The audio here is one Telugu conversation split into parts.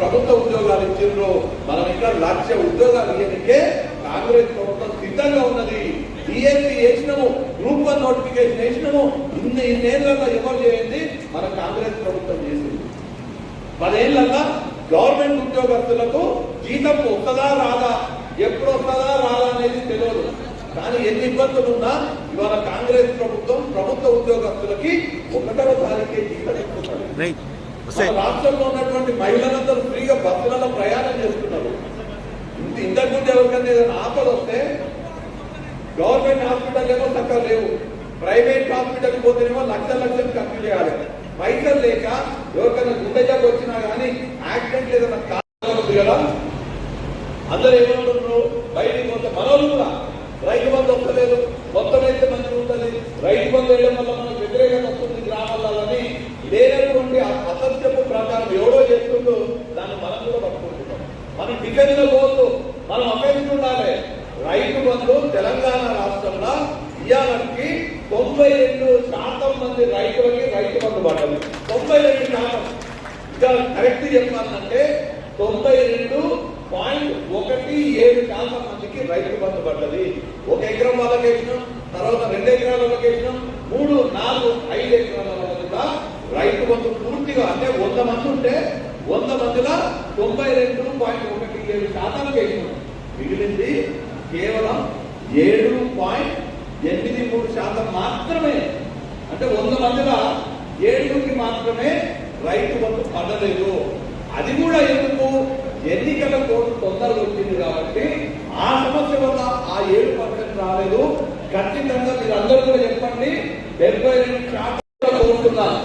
ప్రభుత్వ ఉద్యోగాలు ఇచ్చిండ్రు. మనం ఇంకా 1,00,000 ఉద్యోగాలు ఇవ్వడానికే కాంగ్రెస్ ప్రభుత్వం సిద్ధంగా ఉన్నది. డిఎస్సీ వేసినాము, గ్రూప్ 1 నోటిఫికేషన్ వేసినాము. ఇన్నేళ్లలో ఎవరు చేయండి మన కాంగ్రెస్ ప్రభుత్వం చేసింది. 10 ఏళ్లలో గవర్నమెంట్ ఉద్యోగస్తులకు జీతం వస్తుందా రాదా, ఎప్పుడు వస్తుందా రాదా అనేది తెలియదు. కానీ ఎన్ని ఇబ్బందులు ఉన్నా ఇవాళ కాంగ్రెస్ ప్రభుత్వం ప్రభుత్వ ఉద్యోగస్తులకి 1వ తారీఖే జీతం ఇస్తున్నారు. రాష్ట్రంలో ఉన్నటువంటి మహిళలందరూ ఫ్రీగా బస్సులలో ప్రయాణం చేస్తున్నారు. ఇంతకుముందు ఎవరికైనా ఏదైనా ఆపద వస్తే గవర్నమెంట్ హాస్పిటల్ ఏమో చక్కగా లేవు, ప్రైవేట్ హాస్పిటల్ పోతేనేమో లక్షలు ఖర్చు చేయాలి. పైసలు లేక ఎవరికైనా గుండె జబ్బు వచ్చినా కానీ యాక్సిడెంట్ ఏదైనా కాదు కదా, అందరూ ఏమంటున్నారు బయటికి పోతే మనోళ్ళు కూడా రైతు బంధు వస్తలేదు, మొత్తం అయితే మంచిగా ఉంటుంది, రైతు బంధు వేయడం వల్ల మనకు వ్యతిరేకత వస్తుంది గ్రామాలని లేనటువంటి అసత్యపు ప్రకారం ఎవడో చేస్తుంటూ దాన్ని మనం కూడా పట్టుకుంటున్నాం. మనం డిఫెన్స్ పోతూ మనం అపేక్ష ఉండాలి. రైతు బంధు తెలంగాణ రాష్ట్రంలో ఇవాళకి 92% మంది రైతులకి రైతు బంధు పడ్డది. 92%. ఇంకా కరెక్ట్ చెప్పాలంటే 92.17% మందికి రైతు బంధు పడ్డది. 1 ఎకరం వాళ్ళకి వేసినాం, తర్వాత 2 ఎకరాల వాళ్ళకి వేసినాం, 3, 4, 5 ఎకరాల వాళ్ళకి కూడా రైతు బంధు పూర్తిగా అంటే 100 మంది ఉంటే 100 మందిలో 92.17% వేసినాం. మిగిలింది కేవలం 7.83% మాత్రమే. అంటే 100 మందిలో 7కి మాత్రమే రైతు బంధు పడలేదు. అది కూడా ఎందుకు, ఎన్నికల కోడ్ తొందరగా వచ్చింది కాబట్టి ఆ సమస్య వల్ల ఆ 7% రాలేదు. ఖచ్చితంగా మీరు అందరూ కూడా చెప్పండి. 72% కోరుతున్నారు.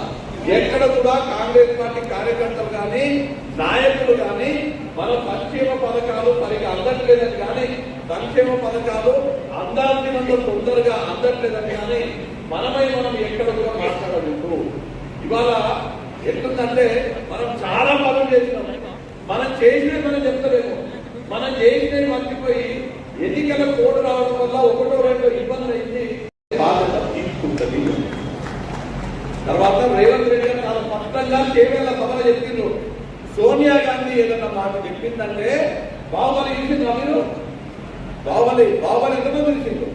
ఎక్కడ కూడా కాంగ్రెస్ పార్టీ కార్యకర్తలు కానీ నాయకులు కానీ మన సంక్షేమ పథకాలు సరిగా అందట్లేదని కానీ, సంక్షేమ పథకాలు అందాల్సినంత తొందరగా అందట్లేదని కానీ మనం ఎక్కడ కూడా మాట్లాడలేదు. ఇవాళ ఎట్లుందంటే మనం చాలా పనులు చేసినాం, మనం చేసినవి మనం చెప్తలేము, మనం చేసినవి మర్చిపోయి ఎన్నికల కోడ్ రావడం వల్ల 1-2 ఇబ్బందులు అయింది. బాధ్యత తీసుకుంటుంది. తర్వాత రేవంత్ రెడ్డి గారు చాలా స్పష్టంగా చేవేళ్ల సభలో చెప్పిండ్రు. సోనియా గాంధీ ఏదన్నా మాట చెప్పిందంటే బాహుబలి ఇచ్చిండ్రు. మీరు బాహుబలి ఎంతమంది ఇచ్చిండ్రు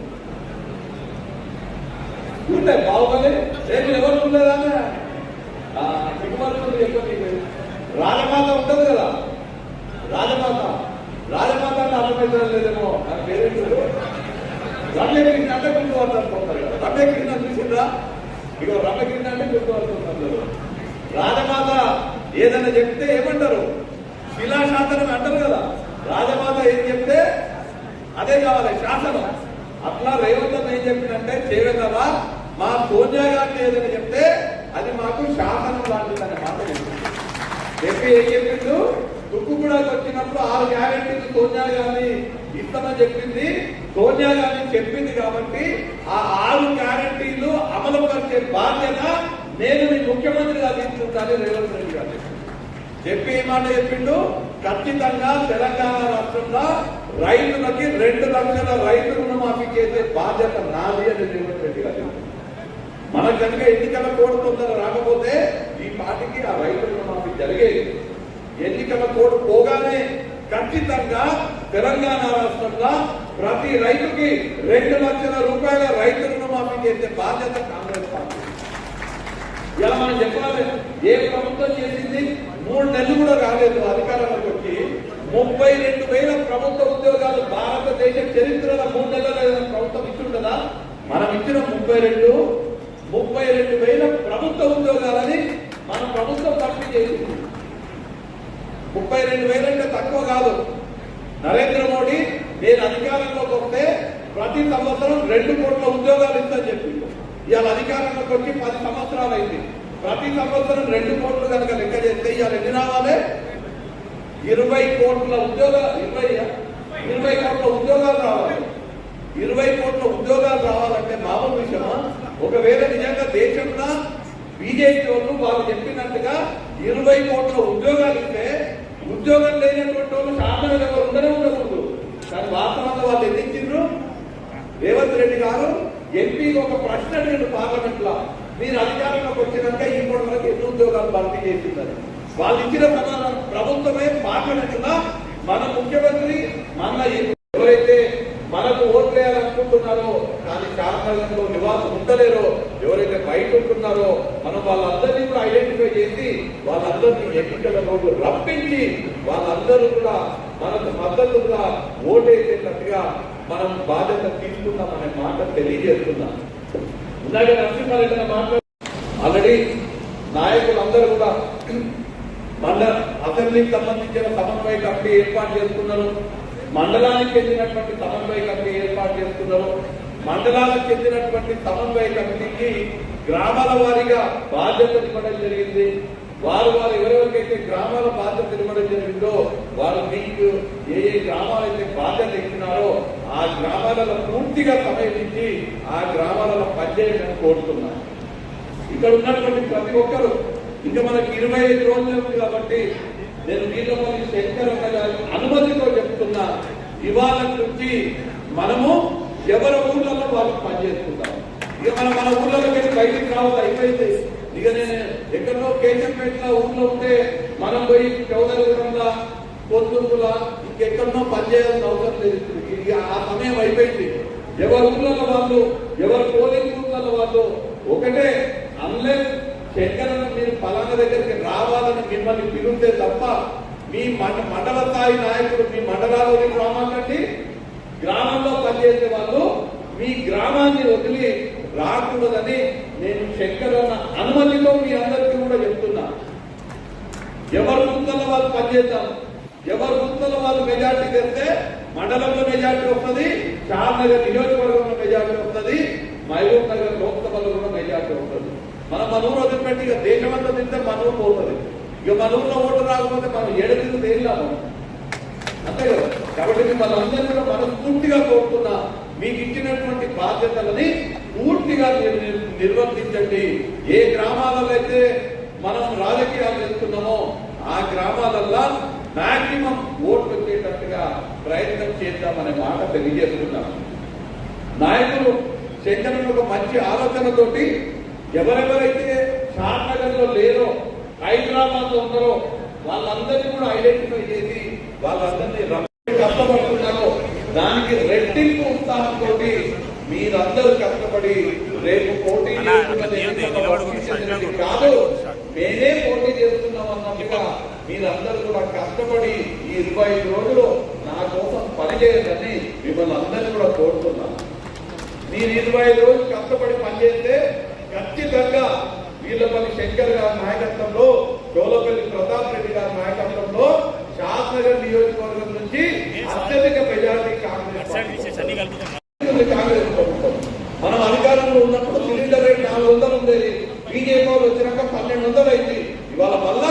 ఉంటే బాహుబలి రేపు ఎవరు ఉండలేదా చెప్పండి. రాజమాత ఉంటుంది కదా, రాజమాత అంటే అర్థమైతే లేదేమో నా పేరెంట్ రమ్యకృష్ణ అంటే గుర్తుపడతారు అనుకుంటారు కదా. రమ్యకృష్ణ చూసిందా? ఇక రమ్యకృష్ణ అంటే గుర్తుపడుతున్నారు. రాజమాత ఏదైనా చెప్తే ఏమంటారు, శిలాశాసనం అంటారు కదా. రాజమాత ఏం చెప్తే అదే కావాలి శాసనం. అట్లా రేవంత్ ఏం చెప్పిందంటే చేవేదవా మా సోనియా గాంధీ ఏదైనా చెప్తే అది మాకు శాసనం లాంటిదనే మాట చెప్పింది. చెప్పి ఏం చెప్పిండు, తుక్కు కూడా వచ్చినప్పుడు 6 గ్యారెంటీలు సోనియా గాంధీ ఇస్తామని చెప్పింది. సోనియా గాంధీ చెప్పింది కాబట్టి ఆ 6 గ్యారెంటీలు అమలు పరిచే బాధ్యత నేను మీ ముఖ్యమంత్రిగా తీసుకుంటానని రేవంత్ రెడ్డి గారు చెప్పి ఏ మాట చెప్పిండు, ఖచ్చితంగా తెలంగాణ రాష్ట్రంలో రైతులకి 2 లక్షల రైతు రుణమాఫీ చేసే బాధ్యత నాది అని రేవంత్ రెడ్డి గారు. మనకు కనుక ఎన్నికల కోడ్ తొందర రాకపోతే ఈ పార్టీకి ఆ రైతు రుణమాఫీ జరిగేది. ఎన్నికల కోడ్ పోగానే ఖచ్చితంగా తెలంగాణ రాష్ట్రంలో ప్రతి రైతుకి 2 లక్షల రూపాయల రైతు రుణమాఫీ చేసే బాధ్యత కాంగ్రెస్ పార్టీ. ఇలా మనం చెప్పాలి. ఏ ప్రభుత్వం చేసింది? 3 నెలలు కూడా కాలేదు అధికారంలోకి వచ్చి 32,000 ప్రభుత్వ ఉద్యోగాలు భారతదేశ చరిత్రలో 3 నెలల ప్రభుత్వం ఇచ్చుంటదా? మనం ఇచ్చిన 32,000 ప్రభుత్వ ఉద్యోగాలని మన ప్రభుత్వం భర్తీ చేసింది. 32,000 అంటే తక్కువ కాదు. నరేంద్ర మోడీ నేను అధికారంలోకి వస్తే ప్రతి సంవత్సరం 2 కోట్ల ఉద్యోగాలు ఇస్తాను చెప్పింది. ఇవాళ అధికారంలోకి వచ్చి 10 సంవత్సరాలు అయింది. ప్రతి సంవత్సరం 2 కోట్లు కనుక లెక్క చేస్తే ఇవాళ ఎన్ని రావాలి? 20 కోట్ల ఉద్యోగాలు 20 కోట్ల ఉద్యోగాలు రావాలి. 20 కోట్ల ఉద్యోగాలు రావాలంటే మామూలు విషయమా? ఒకవేళ నిజంగా దేశంలో బీజేపీ వాళ్ళు చెప్పినట్టుగా 20 కోట్ల ఉద్యోగాలు ఇస్తే ఉద్యోగం లేనటువంటి వాళ్ళు శాసనసభ ఎవరు ఉండకూడదు. కానీ వాస్తవంగా వాళ్ళు ఎన్నించారు. రేవంత్ రెడ్డి గారు ఎంపీ ఒక ప్రశ్న అడిగారు పార్లమెంట్ లో, మీరు అధికారంలోకి వచ్చినాక ఇప్పటి వరకు ఎన్ని ఉద్యోగాలు భర్తీ చేసిందని. వాళ్ళు ఇచ్చిన సమాధానం ప్రభుత్వమే పార్లమెంట్ లో మన ముఖ్యమంత్రి మన ఎవరైతే మనకు ఓట్లు వేయాలనుకుంటున్నారో కానీ శాసనసభలో నివాసం ఉండలేరో, ఎవరైతే బయట ఉంటున్నారో మనం వాళ్ళందరినీ కూడా ఐడెంటిఫై చేసి వాళ్ళందరినీ ఎన్నికల రోజు రప్పించి వాళ్ళందరూ కూడా మనకు మద్దతుగా ఓటేసేటట్టుగా మనం బాధ్యత తీసుకున్నామనే మాట తెలియజేస్తున్నాం. ఇందాక నరసింహారెడ్డి మాట్లాడు ఆల్రెడీ నాయకులందరూ కూడా అసెంబ్లీకి సంబంధించిన సమన్వయ కమిటీ ఏర్పాటు చేసుకున్నారు. మండలానికి చెందినటువంటి సమన్వయ కమిటీ ఏర్పాటు చేస్తున్నారు. మండలాలకు చెందినటువంటి సమన్వయ కమిటీకి గ్రామాల వారీగా బాధ్యతలు ఇవ్వడం జరిగింది. వారు ఎవరెవరికైతే గ్రామాల బాధ్యత ఇవ్వడం జరిగిందో వారు మీకు ఏ గ్రామాలైతే బాధ్యత ఇచ్చినారో ఆ గ్రామాలలో పూర్తిగా సమయం ఇచ్చి ఆ గ్రామాలలో పనిచేయడానికి కోరుతున్నారు. ఇక్కడ ఉన్నటువంటి ప్రతి ఒక్కరు ఇంకా మనకి 25 రోజులు ఉంది కాబట్టి నేను వీళ్ళపల్లి శంకరన్న గారి అనుమతితో చెప్తున్నా, ఇవాళ నుంచి మనము ఎవరి ఊళ్ళలో వాళ్ళు పనిచేసుకుంటాం. ఇక మన ఊళ్ళలోకి వెళ్ళి బయటికి రావాలి అయిపోయింది. ఇక నేను ఎక్కడో కేశంపేట ఊళ్ళో ఉంటే మనం పోయి చౌదరిపురంలా పొద్దులా ఇంకెక్కడో పనిచేయాల్సిన అవసరం లేదు. ఇక ఆ సమయం అయిపోయింది. ఎవరి ఊళ్ళలో వాళ్ళు ఎవరి పోలింగ్ ఊళ్ళలో వాళ్ళు ఒకటే, అన్లెస్ శంకరన్న మీరు ఫలానా దగ్గరికి రావాలని మిమ్మల్ని పిలిస్తే తప్ప మీ మండల స్థాయి నాయకులు మీ మండలాల్లోకి రామాకండి. గ్రామంలో పనిచేసే వాళ్ళు మీ గ్రామాన్ని వదిలి రాకూడదని నేను శంకరన్న అనుమతితో మీ అందరికీ కూడా చెప్తున్నా. ఎవరి గుర్తుల్లో వాళ్ళు పనిచేద్దాం. ఎవరి గుర్తుల్లో వాళ్ళు మెజార్టీ తెస్తే మండలంలో మెజార్టీ వస్తుంది, షాద్నగర్ నియోజకవర్గంలో మెజార్టీ వస్తుంది, మహబూబ్ నగర్ లోక్సభలో కూడా మెజార్టీ వస్తుంది. మనం మన ఊరు వదిలిపెట్టి ఇక దేశమంతా తింటే మన ఊరు పోతుంది. ఇక మన ఊర్లో ఓటు రాకపోతే మనం ఏడుగురు తేలినాము అంతే కదా. కాబట్టి మిమ్మల్ని అందరూ కూడా మనస్ఫూర్తిగా కోరుతున్నా, మీకు ఇచ్చినటువంటి బాధ్యతలని పూర్తిగా నిర్వర్తించండి. ఏ గ్రామాలలో అయితే మనం రాజకీయాలు చేస్తున్నామో ఆ గ్రామాలల్లో మాక్సిమం ఓట్లు వచ్చేటట్టుగా ప్రయత్నం చేద్దామనే మాట తెలియజేస్తున్నాం. నాయకులు శంకరన్న ఒక మంచి ఆలోచనతోటి ఎవరెవరైతే షాద్నగర్ లో లేరో హైదరాబాద్ లో ఉన్నారో వాళ్ళందరినీ కూడా ఐడెంటిఫై చేసి వాళ్ళందరినీ కష్టపడుతున్నారో దానికి రెట్టింపు ఉత్సాహంతో మీరందరూ కష్టపడి రేపు పోటీ కాదు మేమే పోటీ చేస్తున్నాం అన్నట్టుగా మీరందరూ కూడా కష్టపడి ఈ 25 రోజులు నా కోసం పనిచేయాలని మిమ్మల్ని అందరినీ కూడా కోరుతున్నాను. మీరు 25 రోజులు కష్టపడి పనిచేస్తే ఖచ్చితంగా వీళ్ళపల్లి శంకర్ గారి నాయకత్వంలో, చోలపల్లి ప్రతాప్ రెడ్డి గారి నాయకత్వంలో షాద్నగర్ నియోజకవర్గం నుంచి అత్యధిక మెజారిటీ కాంగ్రెస్ ప్రభుత్వం. మనం అధికారంలో ఉన్నప్పుడు సిలిండర్ రేట్ 400 ఉండేది. బీజేపీ వాళ్ళు వచ్చినాక 1200 అయింది. ఇవాళ వల్ల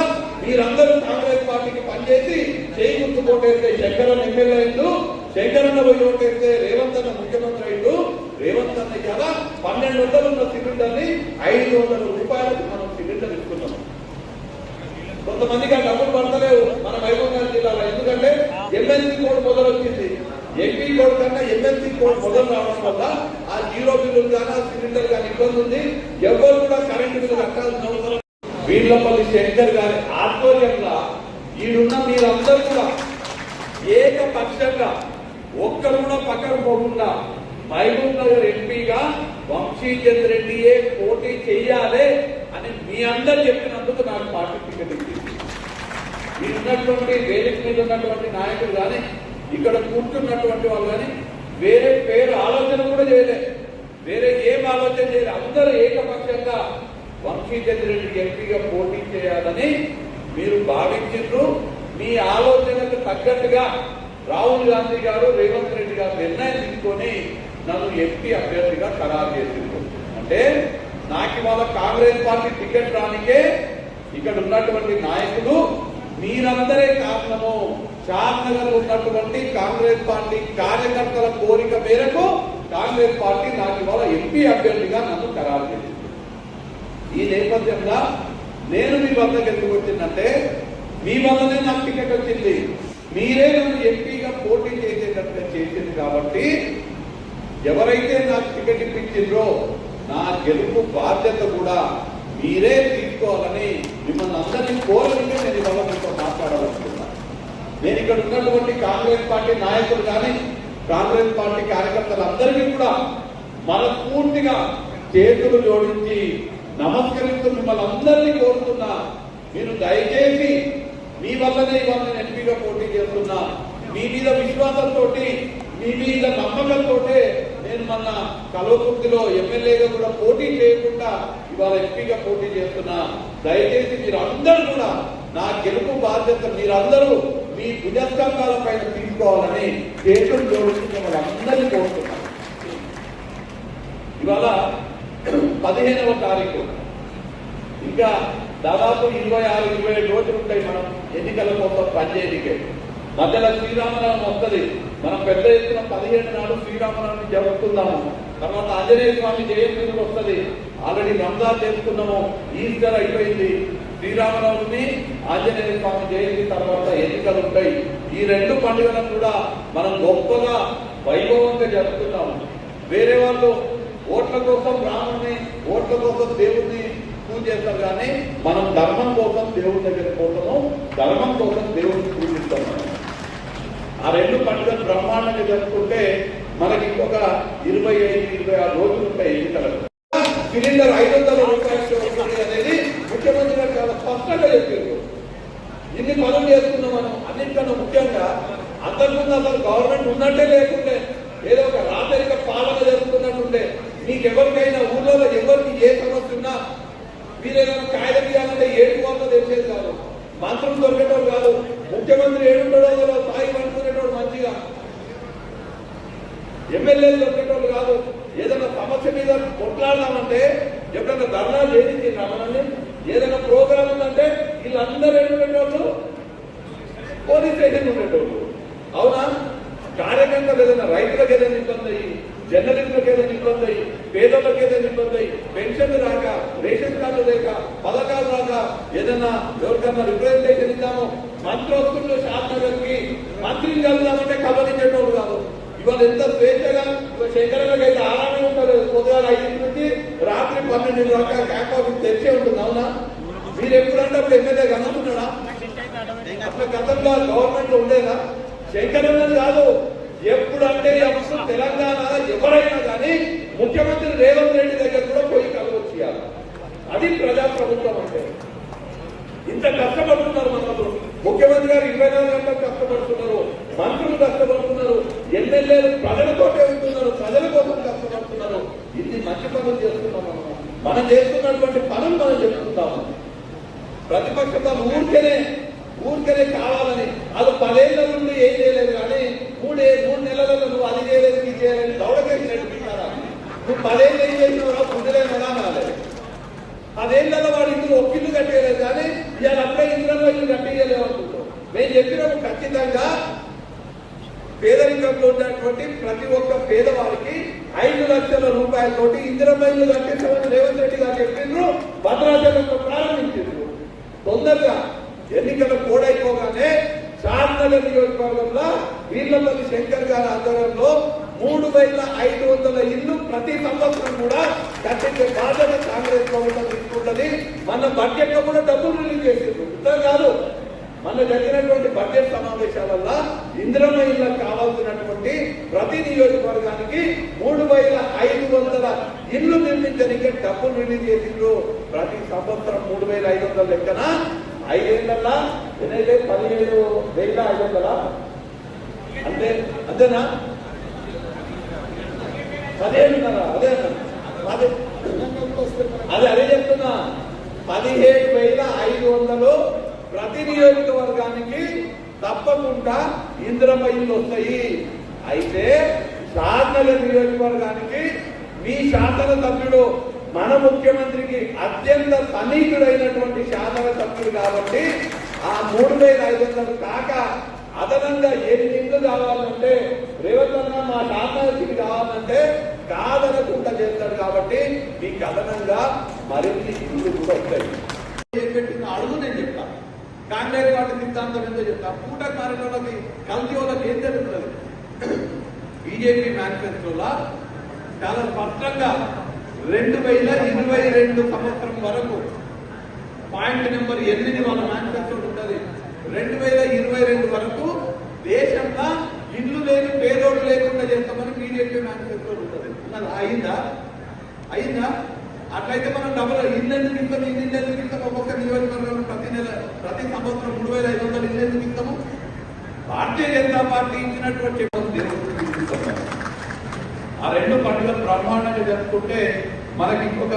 మీరందరూ కాంగ్రెస్ పార్టీకి పనిచేసి చేయి గుర్తు కోటేస్తే శంకరన్న ఎమ్మెల్యే అయిండు, శంకరన్న పోయి ఓటేస్తే రేవంత్ అన్న ముఖ్యమంత్రి అయిండు. రేవంత్ అన్న కదా 1200 ఉన్న సిలిండర్ ని 500 రూపాయలకు మనం సిలిండర్ ఇస్తున్నాం. కొంతమందికి ఆ డబ్బులు పడతలేవు మన మహబూబ్నగర్ జిల్లాలో. ఎందుకంటే ఎమ్మెల్సీ కోడ్ మొదలు వచ్చింది. ఎంపీ కోడ్ కన్నా ఎమ్మెల్సీ కోడ్ మొదలు రావడం వల్ల ఆ 0 బిల్లులు కానీ సిలిండర్ కానీ ఇబ్బంది ఉంది. ఎవరు కూడా కరెంటు బిల్లు కట్టాల్సిన అవసరం. వీళ్ళపల్లి శంకర్ గారి ఆధ్వర్యంలో ఈడున్న మీరందరూ కూడా ఏకపక్షంగా ఒక్కరు కూడా పక్కన పోకుండా మహబూబ్ నగర్ ఎంపీగా వంశీచంద్ర రెడ్డియే పోటీ చెయ్యాలి అని మీ అందరు చెప్పినందుకు నాకు పార్టీ టికెట్ ఇచ్చింది. మీరు ఉన్నటువంటి వేదిక మీద ఉన్నటువంటి నాయకులు కానీ ఇక్కడ కూర్చున్నటువంటి వాళ్ళు కానీ వేరే పేరు ఆలోచన కూడా చేయలేదు, వేరే ఏం ఆలోచన చేయలేదు. అందరూ ఏకపక్షంగా వంశీచంద్ర రెడ్డి ఎంపీగా పోటీ చేయాలని మీరు భావించారు. మీ ఆలోచనకు తగ్గట్టుగా రాహుల్ గాంధీ గారు, రేవంత్ రెడ్డి గారు నిర్ణయం తీసుకొని నన్ను ఎంపీ అభ్యర్థిగా ఖరారు చేసింది. అంటే నాకు ఇవాళ కాంగ్రెస్ పార్టీ టికెట్ రానికే ఇక్కడ ఉన్నటువంటి నాయకులు మీరందరే కారణము. షాద్నగర్ ఉన్నటువంటి కాంగ్రెస్ పార్టీ కార్యకర్తల కోరిక మేరకు కాంగ్రెస్ పార్టీ నాకు ఇవాళ ఎంపీ అభ్యర్థిగా నన్ను ఖరారు చేసింది. ఈ నేపథ్యంలో నేను మీ వద్దకు ఎందుకు వచ్చిందంటే మీ వల్లనే నాకు టికెట్ వచ్చింది, మీరే నన్ను ఎంపీగా పోటీ చేసేటట్టుగా చేసింది. కాబట్టి ఎవరైతే నాకు టికెట్ ఇప్పించిండ్రో నా గెలుపు బాధ్యత కూడా మీరే తీసుకోవాలని మిమ్మల్ని అందరినీ కోరనికే నేను ఇవాళ మీతో మాట్లాడాలనుకున్నాను. నేను ఇక్కడ ఉన్నటువంటి కాంగ్రెస్ పార్టీ నాయకులు కానీ కాంగ్రెస్ పార్టీ కార్యకర్తలందరికీ కూడా మనస్ఫూర్తిగా చేతులు జోడించి నమస్కరిస్తూ మిమ్మల్ని అందరినీ కోరుతున్నా, మీరు దయచేసి మీ వల్లనే ఇవాళ నేను ఎంపీగా పోటీ చేస్తున్నా, మీ మీద విశ్వాసంతో మీ మీద నమ్మకంతో నేను మన కల్వకుర్తిలో ఎమ్మెల్యేగా కూడా పోటీ చేయకుండా ఇవాళ ఎంపీగా పోటీ చేస్తున్నా. దయచేసి మీరు అందరూ కూడా నా గెలుపు బాధ్యత మీరందరూ మీ భుజస్కంధాల పైన తీసుకోవాలని చేతులు జోడించి మిమ్మల్ని అందరినీ కోరుతున్నాను. ఇవాళ 15వ తారీఖు, ఇంకా దాదాపు 26-27 రోజులు ఉంటాయి మనం ఎన్నికల కోసం పనిచేయడానికి. మధ్యలో శ్రీరామనవమి వస్తుంది. మనం పెద్ద ఎత్తున 17 నాడు శ్రీరామనవమి జరుపుకుందాము. తర్వాత ఆంజనేయ స్వామి జయంతి వస్తుంది. ఆల్రెడీ రంజాన్ చేసుకున్నాము, ఈస్టర్ అయిపోయింది. శ్రీరామనవమి, ఆంజనేయ స్వామి జయంతి తర్వాత ఎన్నికలు ఉంటాయి. ఈ 2 పండుగలను కూడా మనం గొప్పగా వైభవంగా జరుపుతున్నాము. వేరే వాళ్ళు ఓట్ల కోసం రాముని, ఓట్ల కోసం దేవుణ్ణి పూజ చేస్తారు, కానీ మనం ధర్మం కోసం దేవుడి దగ్గర పోతాము, ధర్మం కోసం దేవుడిని పూజిస్తాము. ఆ 2 పండుగలు బ్రహ్మాండంగా జరుపుకుంటే మనకి ఇంకొక 25-26 రోజులు ఉంటాయి ఎన్నికలకు. సిలిండర్ 500 రూపాయలు అనేది ముఖ్యమంత్రి గారు చాలా స్పష్టంగా చెప్పారు. ఇన్ని పనులు చేస్తున్నాం మనం. అన్నింటికన్నా ముఖ్యంగా అంతకుముందు అసలు గవర్నమెంట్ ఉన్నట్టే లేకుంటే, ఏదో ఒక రాజరిక పాలన జరుగుతున్నట్టుండే. మీకు ఎవరికైనా ఊళ్ళో ఎవరికి ఏ సమస్య ఉన్నా మీరు ఏదైనా కాయలు తీయాలంటే 7 కోట్ల తెలిసేది కాదు, మంత్రులు దొరికేటోడు కాదు, ముఖ్యమంత్రి ఏడుంటాడో స్థాయి పండుకునేటోడు మంచిగా, ఎమ్మెల్యేలు దొరికేటోడు కాదు. ఏదైనా సమస్య మీద కొట్లాడదామంటే ఎప్పుడైనా ధర్నా చేసి రమ్మని, ఏదైనా ప్రోగ్రాం ఉందంటే వీళ్ళందరూ ఏడుండేటోళ్ళు పోలీస్ స్టేషన్ ఉండేటోళ్ళు. అవునా? కార్యకర్తలు ఏదైనా రైతులకు ఏదైనా ఇబ్బంది అయ్యి, జర్నలిస్టులకు ఏదైనా ఇబ్బంది అయ్యి, పేదలకు ఏదైనా ఇబ్బంది అయ్యి, పెన్షన్లు రాక, రేషన్ కార్డు లేక, పథకాలు రాక, ఏదైనా ఎవరికన్నా రిప్రజెంటేషన్ ఇద్దాము, మంత్రి వస్తుందో షాద్నగర్కి మంత్రిని కలుద్దామంటే కలవరించేటోళ్ళు కాదు. ఇవాళ ఎంత స్వేచ్ఛగా శంకరకి అయితే ఆరామే ఉంటారు. పొద్దుగాల 5 నుంచి రాత్రి 12 దాకా క్యాంప్ ఆఫీస్ తెరిచే ఉంటుంది. అవునా? మీరు ఎప్పుడంటే అప్పుడు ఎమ్మెల్యే కనుక్కున్నాడా? అట్లా గతంలో గవర్నమెంట్ ఉండేదా? శంకరన్నది కాదు, ఎప్పుడంటే అప్పుడు తెలంగాణ ఎవరైనా కానీ ముఖ్యమంత్రి రేవంత్ రెడ్డి దగ్గర కూడా పోయి కలవచ్చేయాలి. అది ప్రజాప్రభుత్వం అంటే. ఇంత కష్టపడుతున్నారు మనకు. ముఖ్యమంత్రి గారు 24 గంటలు కష్టపడుతున్నారు, మంత్రులు కష్టపడుతున్నారు, ఎమ్మెల్యేలు ప్రజలతోటే ఉంటున్నారు, ప్రజల కోసం కష్టపడుతున్నారు. ఇన్ని మంచి పనులు చేస్తున్నాం మనం చేస్తున్నటువంటి పనులు మనం చెప్పుకుంటాము. ప్రతిపక్షం ఊరికనే కావాలని అది 10 ఏళ్ల నుండి ఏం చేయలేదు, కానీ 3 నెలలలో నువ్వు అది చేయలేదు, ఇది చేయాలని దౌడకేసినట్టు పెట్టారా? నువ్వు 10 ఏళ్ళు ఏం చేసినావు? పుంజలేమన్నా నాలేదు. 10 ఏళ్లలో వాడు ఇందులో ఒక్క ఇల్లు కట్టేయలేదు, కానీ ఇవాళ అప్పుడే ఇందులో ఇల్లు కట్టేయలేవు అనుకుంటాం. మేము చెప్పినాము ఖచ్చితంగా పేదరికంలో ఉన్నటువంటి ప్రతి ఒక్క పేదవారికి 5 లక్షల రూపాయలతోటి ఇందిరమ్మ ఇల్లు కట్టించమని రేవంత్ రెడ్డి గారు చెప్పిండ్రు. భద్రాచలంలో ప్రారంభించారు. తొందరగా ఎన్నికల కోడైపోగానే షాద్నగర్ నియోజకవర్గంలో వీర్లపల్లి శంకర్ గారి ఆధ్వర్యంలో 3500 ఇల్లు ప్రతి సంవత్సరం కూడా కట్టించే బాధ్యత కాంగ్రెస్ ప్రభుత్వం తీసుకుంటుంది. మన బడ్జెట్ లో కూడా డబ్బులు రిలీజ్ చేసింది. ఇంత కాదు, మన జరిగినటువంటి బడ్జెట్ సమావేశాలలో ఇందిరమ్మ ఇళ్ళకు కావాల్సినటువంటి ప్రతి నియోజకవర్గానికి 3500 ఇల్లు నిర్మించడానికి డబ్బులు రిలీజ్ చేసిండ్రు. ప్రతి సంవత్సరం 3500 లెక్కన 5 ఏళ్లలో 17,500 అంటే అంతేనా? 17,500 అదే చెప్తున్నా. 17,500 ప్రతి నియోజకవర్గానికి తప్పకుండా ఇందిరమ్మ ఇల్లు వస్తాయి. అయితే షాద్నగర్ నియోజకవర్గానికి మీ శాసనసభ్యుడు మన ముఖ్యమంత్రికి అత్యంత సన్నిహితుడైనటువంటి శాసనసభ్యుడు కాబట్టి ఆ 3,500 కాక అదనంగా ఎన్ని ఇళ్ళు కావాలంటే రేవంత్ అన్న మా శాసనసభకి కావాలంటే కాదనకుండా చేస్తాడు. కాబట్టి మీకు అదనంగా మరిన్ని ఇళ్ళు కూడా వస్తాయి. ఏం పెట్టిన అడుగు నేను చెప్తాను. కాంగ్రెస్ పార్టీ సిద్ధాంతం ఎంతో చెప్తాను. పూట కార్యక్రమాలకి కలిసి వాళ్ళకి ఏం జరుగుతుంది? బీజేపీ మేనిఫెస్టోలో చాలా స్పష్టంగా 2022 సంవత్సరం వరకు పాయింట్ నెంబర్ 8 వాళ్ళ మేనిఫెస్టో ఉంటుంది. 2022 వరకు దేశంలో ఇల్లు లేని పేదోడు లేకుండా చేస్తామని బీజేపీ మేనిఫెస్టో ఉంటుంది. అయిందా? అట్లయితే మనం డబుల్ ఇల్లు ఎందుకు ఇస్తాము? ఇల్లు ఎందుకు ఇస్తాము? ఒక్కొక్క నియోజకవర్గంలో ప్రతి సంవత్సరం 3500 ఇల్లు ఎందుకు ఇస్తాము? భారతీయ జనతా పార్టీ ఇచ్చినటువంటి ఆ రెండు పండుగలు బ్రహ్మాండంగా జరుపుకుంటే మనకి ఇంకొక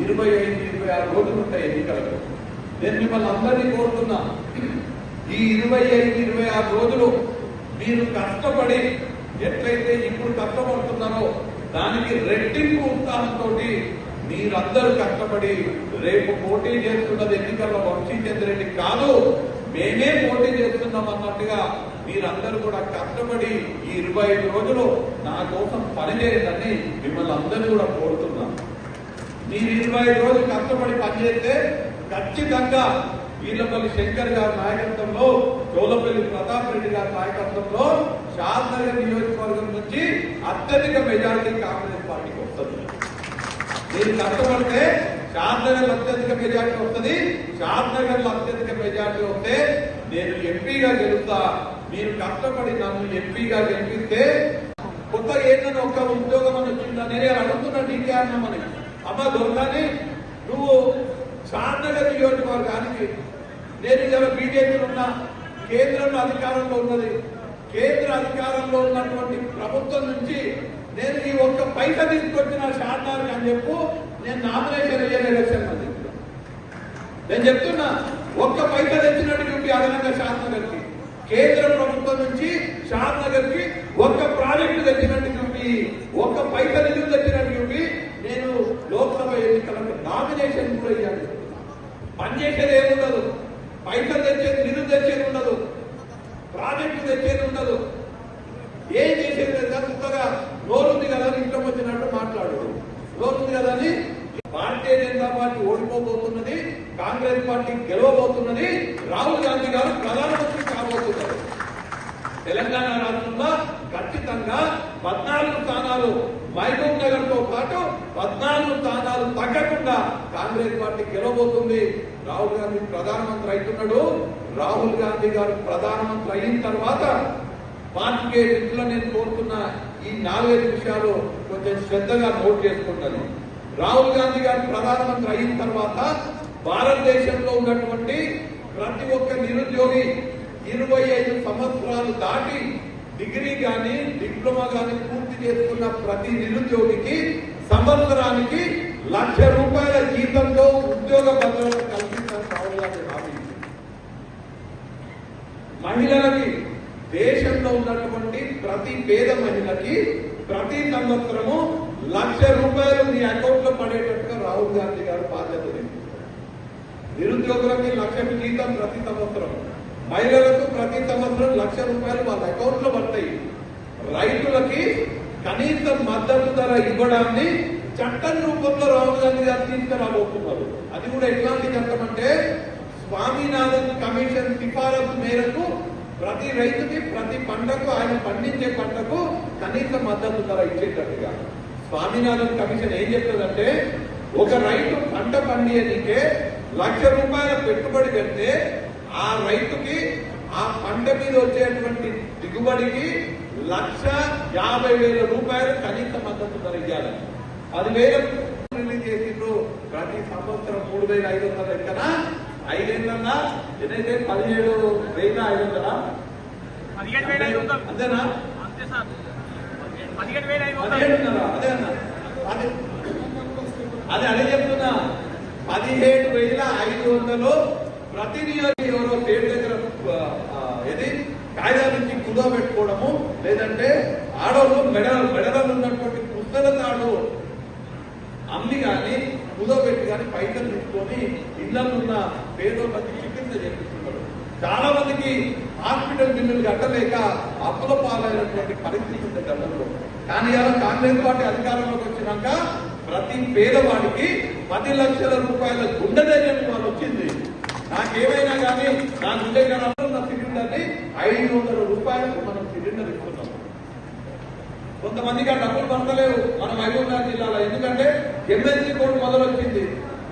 25-26 రోజులు ఉంటాయి ఎన్నికలకు. నేను మిమ్మల్ని అందరినీ కోరుతున్నా, ఈ 25-26 రోజులు మీరు కష్టపడి ఎట్లయితే ఇప్పుడు కష్టపడుతున్నారో దానికి రెట్టింపు ఉత్సాహంతో మీరందరూ కష్టపడి రేపు పోటీ చేస్తున్నది ఎన్నికల్లో వంశీచంద్రెడ్డి కాదు, మేమే పోటీ చేస్తున్నాం అన్నట్టుగా మీరందరూ కూడా కష్టపడి ఈ 25 రోజులు నా కోసం పనిచేయదని మిమ్మల్ని అందరినీ కూడా కోరుతున్నాం. మీరు 25 రోజులు కష్టపడి పనిచేస్తే ఖచ్చితంగా వీళ్ళపల్లి శంకర్ గారి నాయకత్వంలో, చోలపల్లి ప్రతాప్ రెడ్డి గారి నాయకత్వంలో షాద్నగర్ నియోజకవర్గం నుంచి అత్యధిక మెజారిటీ కాంగ్రెస్ పార్టీకి వస్తుంది. మీరు కష్టపడితే షాద్నగర్ అత్యధిక మెజార్టీ వస్తుంది. షాద్నగర్ లో అత్యధిక మెజార్టీ వస్తే నేను ఎంపీగా గెలుస్తా. మీరు కష్టపడి నన్ను ఎంపీగా గెలిపిస్తే కొత్త ఏంటని ఒక్క ఉద్యోగం అని వచ్చిందా? నేనే అడుగుతున్నా నీకే అన్నామని. అమ్మ దొరకని నువ్వు షాద్నగర్ నియోజకవర్గానికి నేను ఇలా బీజేపీలో ఉన్న కేంద్రంలో అధికారంలో ఉన్నది, కేంద్ర అధికారంలో ఉన్నటువంటి ప్రభుత్వం నుంచి నేను ఈ ఒక్క పైసా తీసుకొచ్చిన షాద్నగర్ అని చెప్పు. నేను నామినేషన్ అయ్యాను ఎలక్షన్ మంది. నేను చెప్తున్నా, ఒక్క పైసా తెచ్చినట్టు చూపి అదనంగా షాద్నగర్కి, కేంద్ర ప్రభుత్వం నుంచి షాద్నగర్కి ఒక్క ప్రాజెక్టు తెచ్చినట్టు చూపి, ఒక్క పైసా నిధులు తెచ్చినట్టు చూపి నేను లోక్సభ ఎన్నికలకు నామినేషన్ కూడా ఇవ్వాలి. పనిచేసేది ఏముండదు, పైసలు తెచ్చేది, నిధులు తెచ్చేది ఉండదు, ప్రాజెక్టు తెచ్చేది ఉండదు, ఏం చేసేది లేదు. కొత్తగా నోరుంది కదా అని ఇష్టం వచ్చినట్టు మాట్లాడు. నోరుంది కదా అని భారతీయ జనతా పార్టీ ఓడిపోబోతున్నది, కాంగ్రెస్ పార్టీ గెలవబోతున్నది, రాహుల్ గాంధీ గారు ప్రధానమంత్రి కాబోతున్నారు. తెలంగాణ రాష్ట్రంలో ఖచ్చితంగా 14 స్థానాలు, మహబూబ్ నగర్ తో పాటు 14 స్థానాలు తగ్గకుండా కాంగ్రెస్ పార్టీ గెలవబోతుంది. రాహుల్ గాంధీ ప్రధానమంత్రి అవుతున్నాడు. రాహుల్ గాంధీ గారు ప్రధానమంత్రి అయిన తర్వాత పార్టీకే ఇంట్లో నేను కోరుతున్న ఈ 4-5 విషయాలు కొంచెం శ్రద్ధగా నోట్ చేసుకుంటాను. రాహుల్ గాంధీ గారు ప్రధానమంత్రి అయిన తర్వాత భారతదేశంలో ఉన్నటువంటి ప్రతి ఒక్క నిరుద్యోగి 25 సంవత్సరాలు దాటి డిగ్రీ గాని డిప్లొమా గాని పూర్తి చేసుకున్న ప్రతి నిరుద్యోగికి సంవత్సరానికి ₹1,00,000 జీతంతో ఉద్యోగ భద్రత కల్పించాలని రాహుల్ గాంధీ హామీ. మహిళలకి, దేశంలో ఉన్నటువంటి ప్రతి పేద మహిళకి ప్రతి సంవత్సరము ₹1,00,000 మీ అకౌంట్ లో పడేటట్టుగా రాహుల్ గాంధీ గారు బాధ్యత తీసుకున్నారు. నిరుద్యోగులకి 1,00,000 జీతం ప్రతి సంవత్సరం, మహిళలకు ప్రతి సంవత్సరం ₹1,00,000 వాళ్ళ అకౌంట్ లో పడతాయి. రైతులకి కనీస మద్దతు ధర ఇవ్వడాన్ని చట్టం రూపంలో రాహుల్ గాంధీ గారు తీసుకురాబోతున్నారు. అది కూడా ఎట్లాంటి చట్టం అంటే, స్వామినాథన్ కమిషన్ సిఫారసు మేరకు ప్రతి రైతుకి ప్రతి పంటకు, ఆయన పండించే పంటకు కనీస మద్దతు ధర ఇచ్చేటట్టుగా. స్వామినాథన్ కమిషన్ ఏం చెప్తుందంటే, ఒక రైతు పంట పండియనికే ₹1,00,000 పెట్టుబడి పెడితే ఆ రైతుకి ఆ పంట మీద వచ్చేటువంటి దిగుబడికి ₹1,50,000 కనీస మద్దతు ధర ఇవ్వాలి. 10,000 రిలీజ్ చేసిండ్రు. ప్రతి సంవత్సరం 3,500 ఎక్కడ 5 ఏదైతే 17,500 అంతేనా? అదే అన్న, అదే చెప్తున్నా. 17,500 ప్రతి నియోజకవర్గంలో స్టేట్ దగ్గర ఏది కాయిదాల నుంచి కుదో పెట్టుకోవడము, లేదంటే ఆడవాళ్ళు మెడలు ఉన్నటువంటి పుస్తల తాడు అమ్మి కానీ కుదో పెట్టి కానీ పైసలు తీసుకొని ఇళ్లలో ఉన్న పేదోళ్ళకి చికిత్స చేపిస్తున్నారు. చాలా మందికి హాస్పిటల్ బిల్లులు కట్టలేక అప్పుల పాలైనటువంటి పరిస్థితి ఉంది గతంలో. కానీ అలా కాంగ్రెస్ పార్టీ అధికారంలోకి వచ్చినాక ప్రతి పేదవాడికి 10 లక్షల రూపాయల గుండె ధైర్యం వాళ్ళు వచ్చింది. నాకేమైనా కానీ నా గుండె నా సిలిండర్ని 500 రూపాయలకు మనం సిలిండర్ ఇస్తున్నాం. కొంతమందికి ఆ డబ్బులు పంపలేవు మన మహబూబ్నగర్ జిల్లాలో. ఎందుకంటే ఎంఎస్సీ కోడ్ మొదలు వచ్చింది.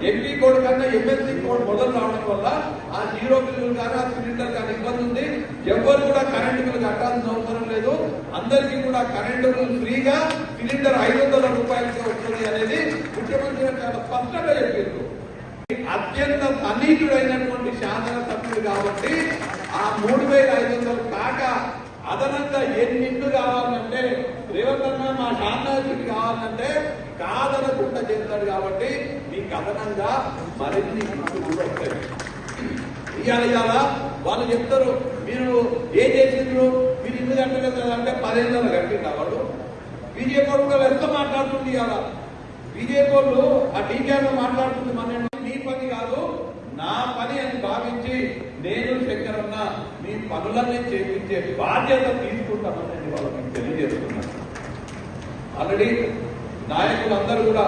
ఎంపీ కోడ్ కన్నా ఎంఎస్సీ కోడ్ మొదలు రావడం వల్ల ఆ 0 బిల్లులు కానీ ఆ సిలిండర్ కానీ ఇబ్బంది ఉంది. ఎవరు కూడా కరెంటు బిల్లు కట్టాల్సిన అవసరం లేదు. అందరికీ కూడా కరెంటు బిల్లు ఫ్రీగా, సిలిండర్ 500 రూపాయలకే వస్తుంది అనేది ముఖ్యమంత్రి చాలా స్పష్టంగా చెప్పారు. అత్యంత సన్నిహితుడైనటువంటి శాసనసభ్యుడు కాబట్టి ఆ 3500 కాక అదనంగా ఎన్నింటి కావాలంటే రేవంత్ అన్న మా శాసనసభ్యుడు కావాలంటే కాదనకుండా చేస్తాడు. కాబట్టి మీకు అదనంగా మరిన్ని ఇంట్లు వస్తాయి. ఇవాళ వాళ్ళు చెప్తారు మీరు ఏం చేసిండ్రు, మీరు ఇల్లు కట్టలేదు అంటే 10 ఏళ్ళలో కట్టింది వాళ్ళు. బీజేపీ కూడా ఎంత మాట్లాడుతుంది. ఇవాళ బీజేపీ వాళ్ళు ఆ డీకేలో మాట్లాడుతుంది మన మీ పని కాదు నా పని అని భావించి నేను శంకరన్న మీ పనులన్నీ చేపించే బాధ్యత తీసుకుంటామని వాళ్ళకి తెలియజేస్తున్నాను. ఆల్రెడీ నాయకులందరూ కూడా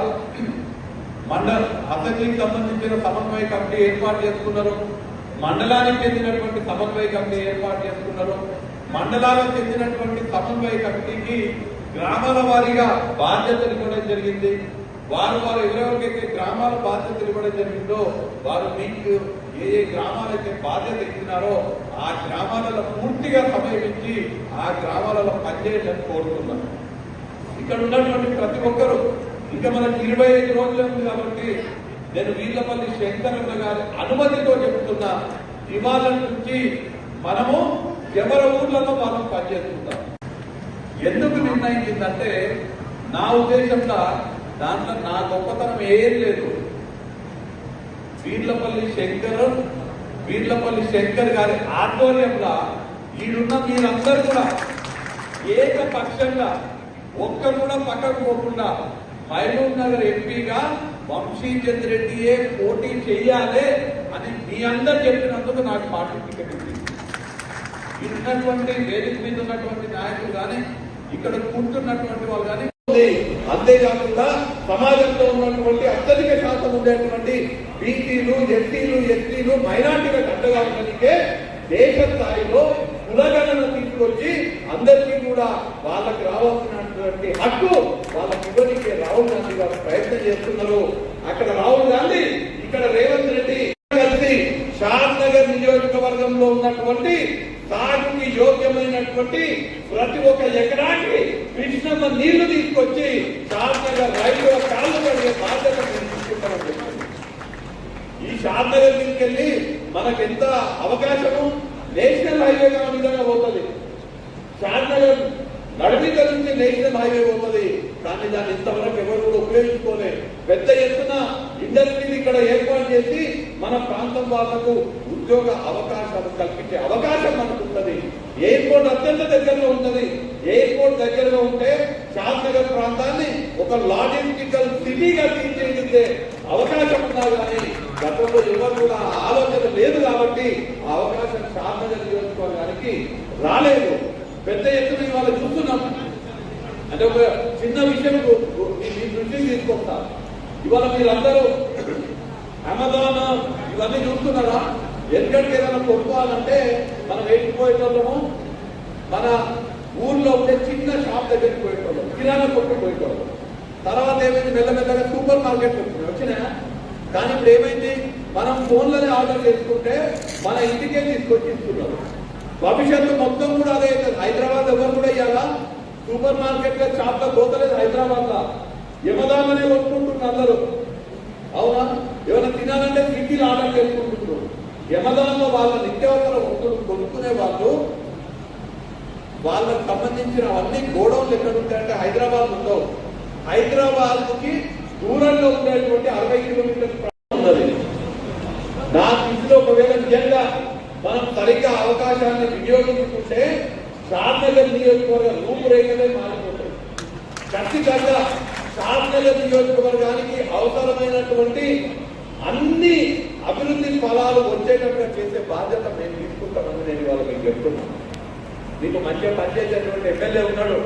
మండల అసెంబ్లీకి సంబంధించిన సమన్వయ కమిటీ ఏర్పాటు చేసుకున్నారు. మండలానికి చెందినటువంటి సమన్వయ కమిటీ ఏర్పాటు చేసుకున్నారు. మండలాలకు చెందినటువంటి సమన్వయ కమిటీకి గ్రామాల వారీగా బాధ్యతలు ఇవ్వడం జరిగింది. వారు ఎవరెవరికైతే గ్రామాల బాధ్యతలు ఇవ్వడం జరిగిందో వారు మీకు ఏ గ్రామాలైతే బాధ్యత ఇచ్చినారో ఆ గ్రామాలలో పూర్తిగా సమయం ఇచ్చి ఆ గ్రామాలలో పనిచేయాలని కోరుతున్నాను. ఇక్కడ ఉన్నటువంటి ప్రతి ఒక్కరూ ఇంకా మనకి 25 రోజులు ఉంది కాబట్టి నేను వీళ్ళపల్లి శంకరన్న గారి అనుమతితో చెబుతున్నా, ఇవాళ నుంచి మనము ఎవరి ఊర్లలో మనం పనిచేస్తున్నాం. ఎందుకు నిర్ణయించిందంటే నా ఉద్దేశంలో దాంట్లో నా గొప్పతనం ఏం లేదు. వీర్లపల్లి శంకర్ గారి ఆధ్వర్యంలో ఈడున్న మీరందరూ కూడా ఏకపక్షంగా ఒక్కరు కూడా పక్కకు పోకుండా మహబూబ్ నగర్ ఎంపీగా వంశీచంద్ర రెడ్డియే పోటీ చెయ్యాలి అని మీ అందరు చెప్పినందుకు నాకు పార్టీ టికెట్ ఇచ్చింది. ఉన్నటువంటి వేదిక మీద ఉన్నటువంటి నాయకులు కానీ ఇక్కడ కూర్చున్నటువంటి వాళ్ళు కానీ అంతేకాకుండా సమాజంలో ఉన్నటువంటి అత్యధిక శాతం ఉండేటువంటి బీసీలు, ఎస్టీలు, మైనార్టీలకు అండగా ఉండడానికే దేశ స్థాయిలో కులగణన తీసుకొచ్చి అందరికీ కూడా వాళ్ళకి రావాల్సినటువంటి హక్కు వాళ్ళకి ఇవ్వడానికి రాహుల్ గాంధీ గారు ప్రయత్నం చేస్తున్నారు. అక్కడ రాహుల్ గాంధీ, ఇక్కడ రేవంత్ రెడ్డి కలిసి షాద్ నగర్ నియోజకవర్గంలో ఉన్నటువంటి సాగుకి యోగ్యమైనటువంటి ప్రతి ఒక్క ఎకరానికి కృష్ణమ్మ నీళ్లు తీసుకొచ్చి షాద్ నగర్ రైతుల కాళ్ళు కడిగే బాధ్యత తీసుకుంటామని చెప్పారు. ఈ షాద్ నగర్ తీసుకెళ్లి మనకు ఎంత అవకాశము, నేషనల్ హైవేగా విధంగా పోతుంది. షాద్ నగర్ నడిమిక నుంచి నేషనల్ హైవే పోతుంది. కానీ దాన్ని ఇంతవరకు ఎవరు కూడా ఉపయోగించుకోలేదు. పెద్ద ఎత్తున ఇండస్ట్రీని ఇక్కడ ఏర్పాటు చేసి మన ప్రాంతం వాళ్లకు ఉద్యోగ అవకాశాలు కల్పించే అవకాశం మనకు ఉంటుంది. ఎయిర్పోర్ట్ అత్యంత దగ్గరలో ఉంటుంది. ఎయిర్పోర్ట్ దగ్గరలో ఉంటే షాద్ నగర్ ప్రాంతాన్ని ఒక లాజిస్టికల్ సిటీగా తీర్చిదిద్దే అవకాశం ఉన్నా కానీ గతంలో ఎవరు కూడా ఆలోచన లేదు. కాబట్టి ఆ అవకాశం షాద్ నగర్ నియోజకవర్గానికి రాలేదు. పెద్ద ఎత్తున ఇవాళ చూస్తున్నాం. అంటే ఒక చిన్న విషయం మీ దృష్టికి తీసుకొస్తా. ఇవాళ మీరందరూ అమెజాన్ ఇవన్నీ చూస్తున్నారా? ఎందుకంటే ఏదైనా కొనుక్కోవాలంటే మనం వెళ్ళిపోయేటోళ్ళము మన ఊర్లో ఉండే చిన్న షాప్ దగ్గరికి పోయేటోళ్ళం, కిరాణా కొట్టు పోయేటోళ్ళం. తర్వాత ఏమైంది, మెల్లమెల్లగా సూపర్ మార్కెట్ వచ్చినా. కానీ ఇప్పుడు ఏమైంది, మనం ఫోన్లోనే ఆర్డర్ చేసుకుంటే మన ఇంటికే తీసుకొచ్చి ఇస్తున్నారు. భవిష్యత్తు మొత్తం కూడా అదే అవుతుంది. హైదరాబాద్ ఎవరు కూడా ఇవ్వాలా సూపర్ మార్కెట్ లో షాప్ లో పోతలేదు. హైదరాబాద్ లో యమదాన్లనే కొనుక్కుంటున్నారు అందరూ. అవునా? ఏమైనా తినాలంటే స్విగ్గీలో ఆర్డర్ చేసుకుంటున్నారు. యమదాన్లో వాళ్ళ నిత్యావసర వస్తువులు కొనుక్కునే వాళ్ళు వాళ్ళకు సంబంధించిన అన్ని గోడౌన్లు ఎక్కడ ఉంటాయంటే హైదరాబాద్ ఉండవు. హైదరాబాద్ కి దూరంలో ఉండేటువంటి 60 కిలోమీటర్ల ఉన్నది. నా దృష్టిలో ఒకవేళ నిజంగా మనం సరిగ్గా అవకాశాన్ని వినియోగించుకుంటే షాద్ నగర్ నియోజకవర్గ రూపురేఖలే మారిపోతాయి. ఖచ్చితంగా షాద్ నగర్ నియోజకవర్గానికి అవసరమైనటువంటి అన్ని అభివృద్ధి ఫలాలు వచ్చేటట్టుగా చేసే బాధ్యత మేము తీసుకుంటామని నేను ఇవాళ మీకు చెప్తున్నాను. మీకు మంచిగా పనిచేసేటువంటి ఎమ్మెల్యే ఉన్నాడు,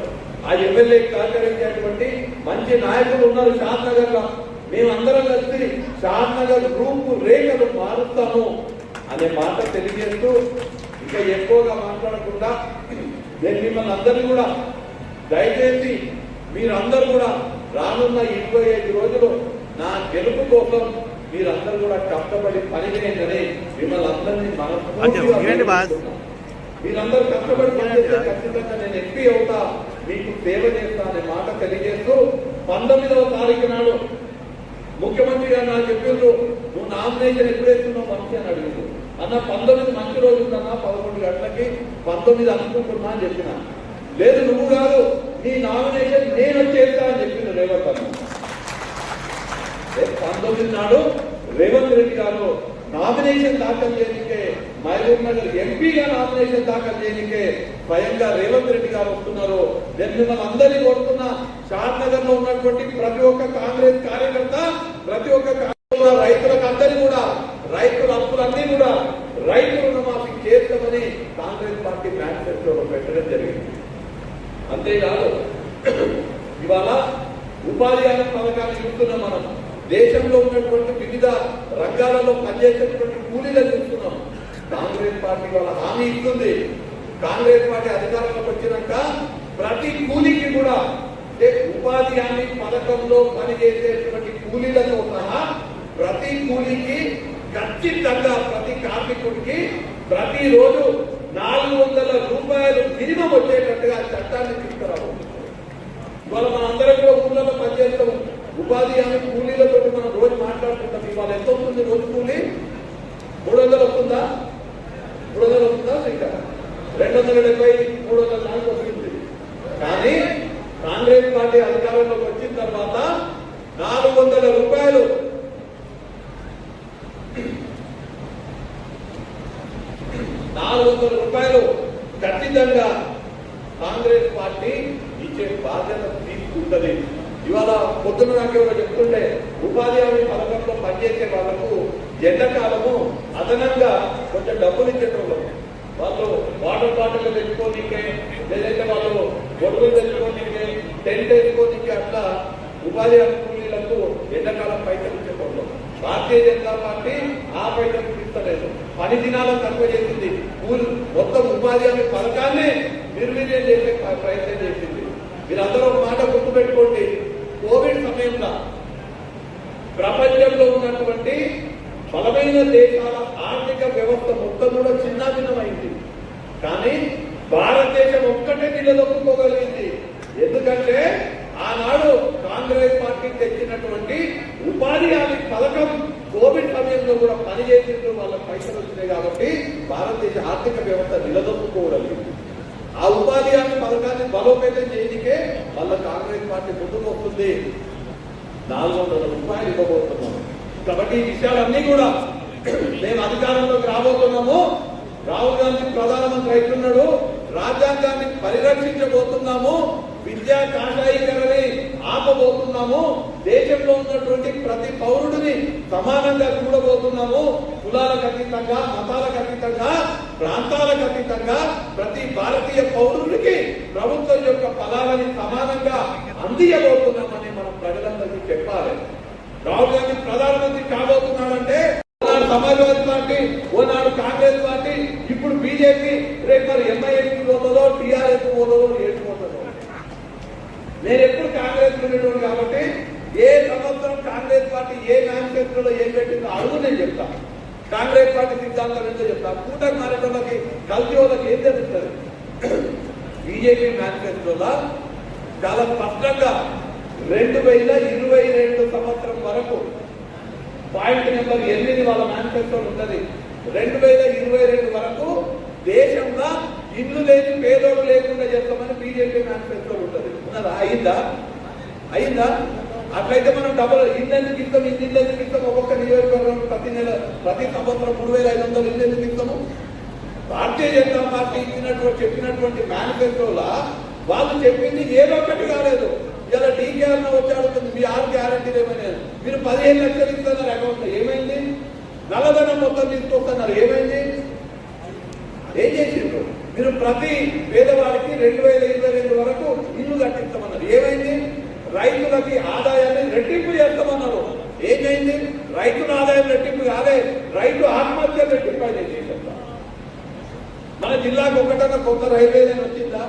ఆ ఎమ్మెల్యేకి సహకరించేటువంటి మంచి నాయకులు ఉన్నారు షాద్ నగర్ లో. మేమందరం కలిసి షాద్ నగర్ రూపు రేఖలు మారుస్తాము అనే మాట తెలియజేస్తూ ఇంకా ఎక్కువగా మాట్లాడకుండా నేను మిమ్మల్ని అందరినీ కూడా దయచేసి మీరందరూ కూడా రానున్న 25 రోజులు నా గెలుపు కోసం మీరందరూ కూడా కష్టపడి పనిచేయండి. మిమ్మల్ని అందరినీ మీరందరూ కష్టపడి పనిచేస్తే ఖచ్చితంగా నేను ఎంపీ అవుతా, మీకు సేవ చేస్తా అనే మాట తెలియజేస్తూ 19వ తారీఖు నాడు ముఖ్యమంత్రి గారు నాకు చెప్పిండ్రు, నువ్వు నామినేషన్ ఎప్పుడు వేస్తున్నావు మంచి అని అడిగింది. అన్న 19 మంచి రోజు ఉందన్నా 11 గంటలకి 19 అనుకుంటున్నా అని చెప్పిన. లేదు నువ్వు కాదు, నీ నామినేషన్ నేను వచ్చేస్తా అని చెప్పింది రేవంత్ అన్న. 19 నాడు రేవంత్ రెడ్డి గారు నామినేషన్ దాఖలు చేయనికే, మహబూబ్ నగర్ ఎంపీగా నామినేషన్ దాఖలు చేయనికే స్వయంగా రేవంత్ రెడ్డి గారు వస్తున్నారు. నేను మిమ్మల్ని అందరినీ కోరుతున్నా, షాద్ నగర్ లో ఉన్నటువంటి ప్రతి ఒక్క కాంగ్రెస్ కార్యకర్త, ప్రతి ఒక్క రైతులకు అందరినీ కూడా రైతుల అప్పులన్నీ కూడా రైతు రుణమాఫీ చేస్తామని కాంగ్రెస్ పార్టీ మేనిఫెస్టోలో పెట్టడం జరిగింది. అంతేకాదు ఇవాళ ఉపాధి హామీ పథకాన్ని చూస్తున్నాం. మనం దేశంలో ఉన్నటువంటి వివిధ రంగాలలో పనిచేసేటువంటి కూలీలను చూస్తున్నాం. కాంగ్రెస్ పార్టీ వాళ్ళ హామీ ఇస్తుంది. కాంగ్రెస్ పార్టీ అధికారంలోకి వచ్చినాక ప్రతి కూలీకి కూడా ఉపాధి హామీ పథకంలో పనిచేసేటువంటి కూలీలతో సహా ప్రతి కూలీకి ఖచ్చితంగా ప్రతి కార్మికుడికి ప్రతిరోజు 400 రూపాయలు మినిమం వచ్చేటట్టుగా చట్టాన్ని తీసుకురావాలి. ఇవాళ మన అందరం కూడా ఊళ్ళలో పనిచేస్తాము. ఉపాధి హామీ కూలీలతో మనం రోజు మాట్లాడుకుంటాం. ఇవాళ ఎంత వస్తుంది రోజు కూలీ? 300 వస్తుందా? 300 వస్తుందా? ఇంకా 270, 300 వస్తుంది. కానీ కాంగ్రెస్ పార్టీ అధికారంలోకి వచ్చిన తర్వాత 400 రూపాయలు 400 రూపాయలు ఖచ్చితంగా కాంగ్రెస్ పార్టీ ఇచ్చే బాధ్యత తీసుకుంటుంది. ఇవాళ పొద్దున నాకెవరో చెప్తుంటే ఉపాధి హామీ పథకంలో పనిచేసే వాళ్లకు ఎండాకాలము అదనంగా కొంచెం డబ్బులు ఇచ్చేటోళ్ళు. వాళ్ళు వాటర్ బాటిల్ తెచ్చుకోనికే, లేదంటే వాళ్ళు గొడుగులు తెచ్చుకోనికే, టెంట్ వేసుకోనికే అట్లా ఉపాధి హామీ కూలీలకు ఎండాకాలం పైసలు ఇచ్చేటోళ్ళు. భారతీయ జనతా పార్టీ ఆ పైసలు ఇస్తలేదు, పని దినాలను తక్కువ చేసింది. మొత్తం ఉపాధి హామీ పథకాన్ని నిర్వీర్యం చేసే ప్రయత్నం చేసింది. మీరందరూ ఒక మాట గుర్తుపెట్టుకోండి, కోవిడ్ సమయంలో ప్రపంచంలో ఉన్నటువంటి బలమైన దేశాల ఆర్థిక వ్యవస్థ మొత్తం కూడా చిన్నాభిన్నమైంది. కానీ భారతదేశం ఒక్కటే నిలదొక్కుకోగలిగింది. ఎందుకంటే ఆనాడు కాంగ్రెస్ పార్టీ తెచ్చినటువంటి ఉపాధి హామీ పథకం కోవిడ్ సమయంలో కూడా పనిచేసిండ్రు, వాళ్ళకి పైసలు వచ్చినాయి. కాబట్టి భారతదేశ ఆర్థిక వ్యవస్థ నిలదొక్కుకోగలిగింది. ఆ ఉపాధి హామీ పథకాన్ని బలోపేతం చేయడానికే వాళ్ళ కాంగ్రెస్ పార్టీ ముందుకు వస్తుంది. 400 రూపాయలు ఇవ్వబోతున్నాము. కాబట్టి ఈ విషయాలన్నీ కూడా మేము అధికారంలోకి రాబోతున్నాము. రాహుల్ గాంధీ ప్రధానమంత్రి అవుతున్నాడు, రాజ్యాంగాన్ని పరిరక్షించబోతున్నాము, విద్యా కాషాయీకరణని ఆపబోతున్నాము, దేశంలో ఉన్నటువంటి ప్రతి పౌరుడిని సమానంగా చూడబోతున్నాము, కులాలకు అతీతంగా, మతాలకు అతీతంగా, ప్రాంతాలకు అతీతంగా ప్రతి భారతీయ పౌరుడికి ప్రభుత్వం యొక్క ఫలాలని సమానంగా అందియబోతున్నామని మనం ప్రజలందరికీ చెప్పాలి. రాహుల్ గాంధీ ప్రధానమంత్రి కాబోతున్నాడంటే ఓనాడు సమాజ్వాదీ పార్టీ, ఓనాడు కాంగ్రెస్ పార్టీ, ఇప్పుడు బీజేపీ, రేపు మరి ఎంఐఎంకి పోతుందో, టీఆర్ఎస్ పోతుందో, ఏడుపోతుందో. నేను ఎప్పుడు కాంగ్రెస్ ఉండేవాడు కాబట్టి ఏ సంవత్సరం కాంగ్రెస్ పార్టీ ఏ మేనిఫెస్టోలో ఏం పెట్టిందో అడుగు నేను చెప్తాను. కాంగ్రెస్ పార్టీ సిద్ధాంతం ఏంటో చెప్తాను. కూటమి మారేటోళ్ళకి కలిసి వాళ్ళకి ఏం తెలుస్తుంది? బీజేపీ మేనిఫెస్టోలో చాలా స్పష్టంగా 2022 సంవత్సరం వరకు పాయింట్ నెంబర్ 8 వాళ్ళ మేనిఫెస్టో ఉంటుంది. 2022 వరకు దేశంలో ఇల్లు లేని పేదోడు లేకుండా చేస్తామని బీజేపీ మేనిఫెస్టో ఉంటుంది. ఉన్నదా? అయిందా? అట్లయితే మనం డబుల్ ఇల్లు ఎందుకు ఇస్తాం, ఇల్లు ఎందుకు ఇస్తాం? ఒక్కొక్క నియోజకవర్గం ప్రతి సంవత్సరం 3500 ఇల్లు ఎందుకు ఇస్తాము? భారతీయ జనతా పార్టీ చెప్పినటువంటి మేనిఫెస్టోలా వాళ్ళు చెప్పింది ఏదో ఒకటి కాలేదు. ఇలా డీకేఆర్ వచ్చి అడుగుతుంది మీ 6 గ్యారెంటీలు ఏమైనా మీరు 15 లక్షలు ఇస్తున్నారు అకౌంట్ ఏమైంది నల్లధనం మొత్తం తీసుకొస్తున్నారు ఏమైంది ఏం చేసిండ్రు మీరు ప్రతి పేదవాడికి 2022 వరకు ఇల్లు కట్టిస్తామన్నారు ఏమైంది రైతులకి ఆదాయాన్ని రెట్టింపు చేస్తామన్నారు ఏమైంది రైతుల ఆదాయం రెట్టింపు కాదే రైతు ఆత్మహత్య రెట్టింపు అయితే చేసేస్తా మన జిల్లాకు ఒకటన్నా కొత్త రైల్వే లైన్ వచ్చిందా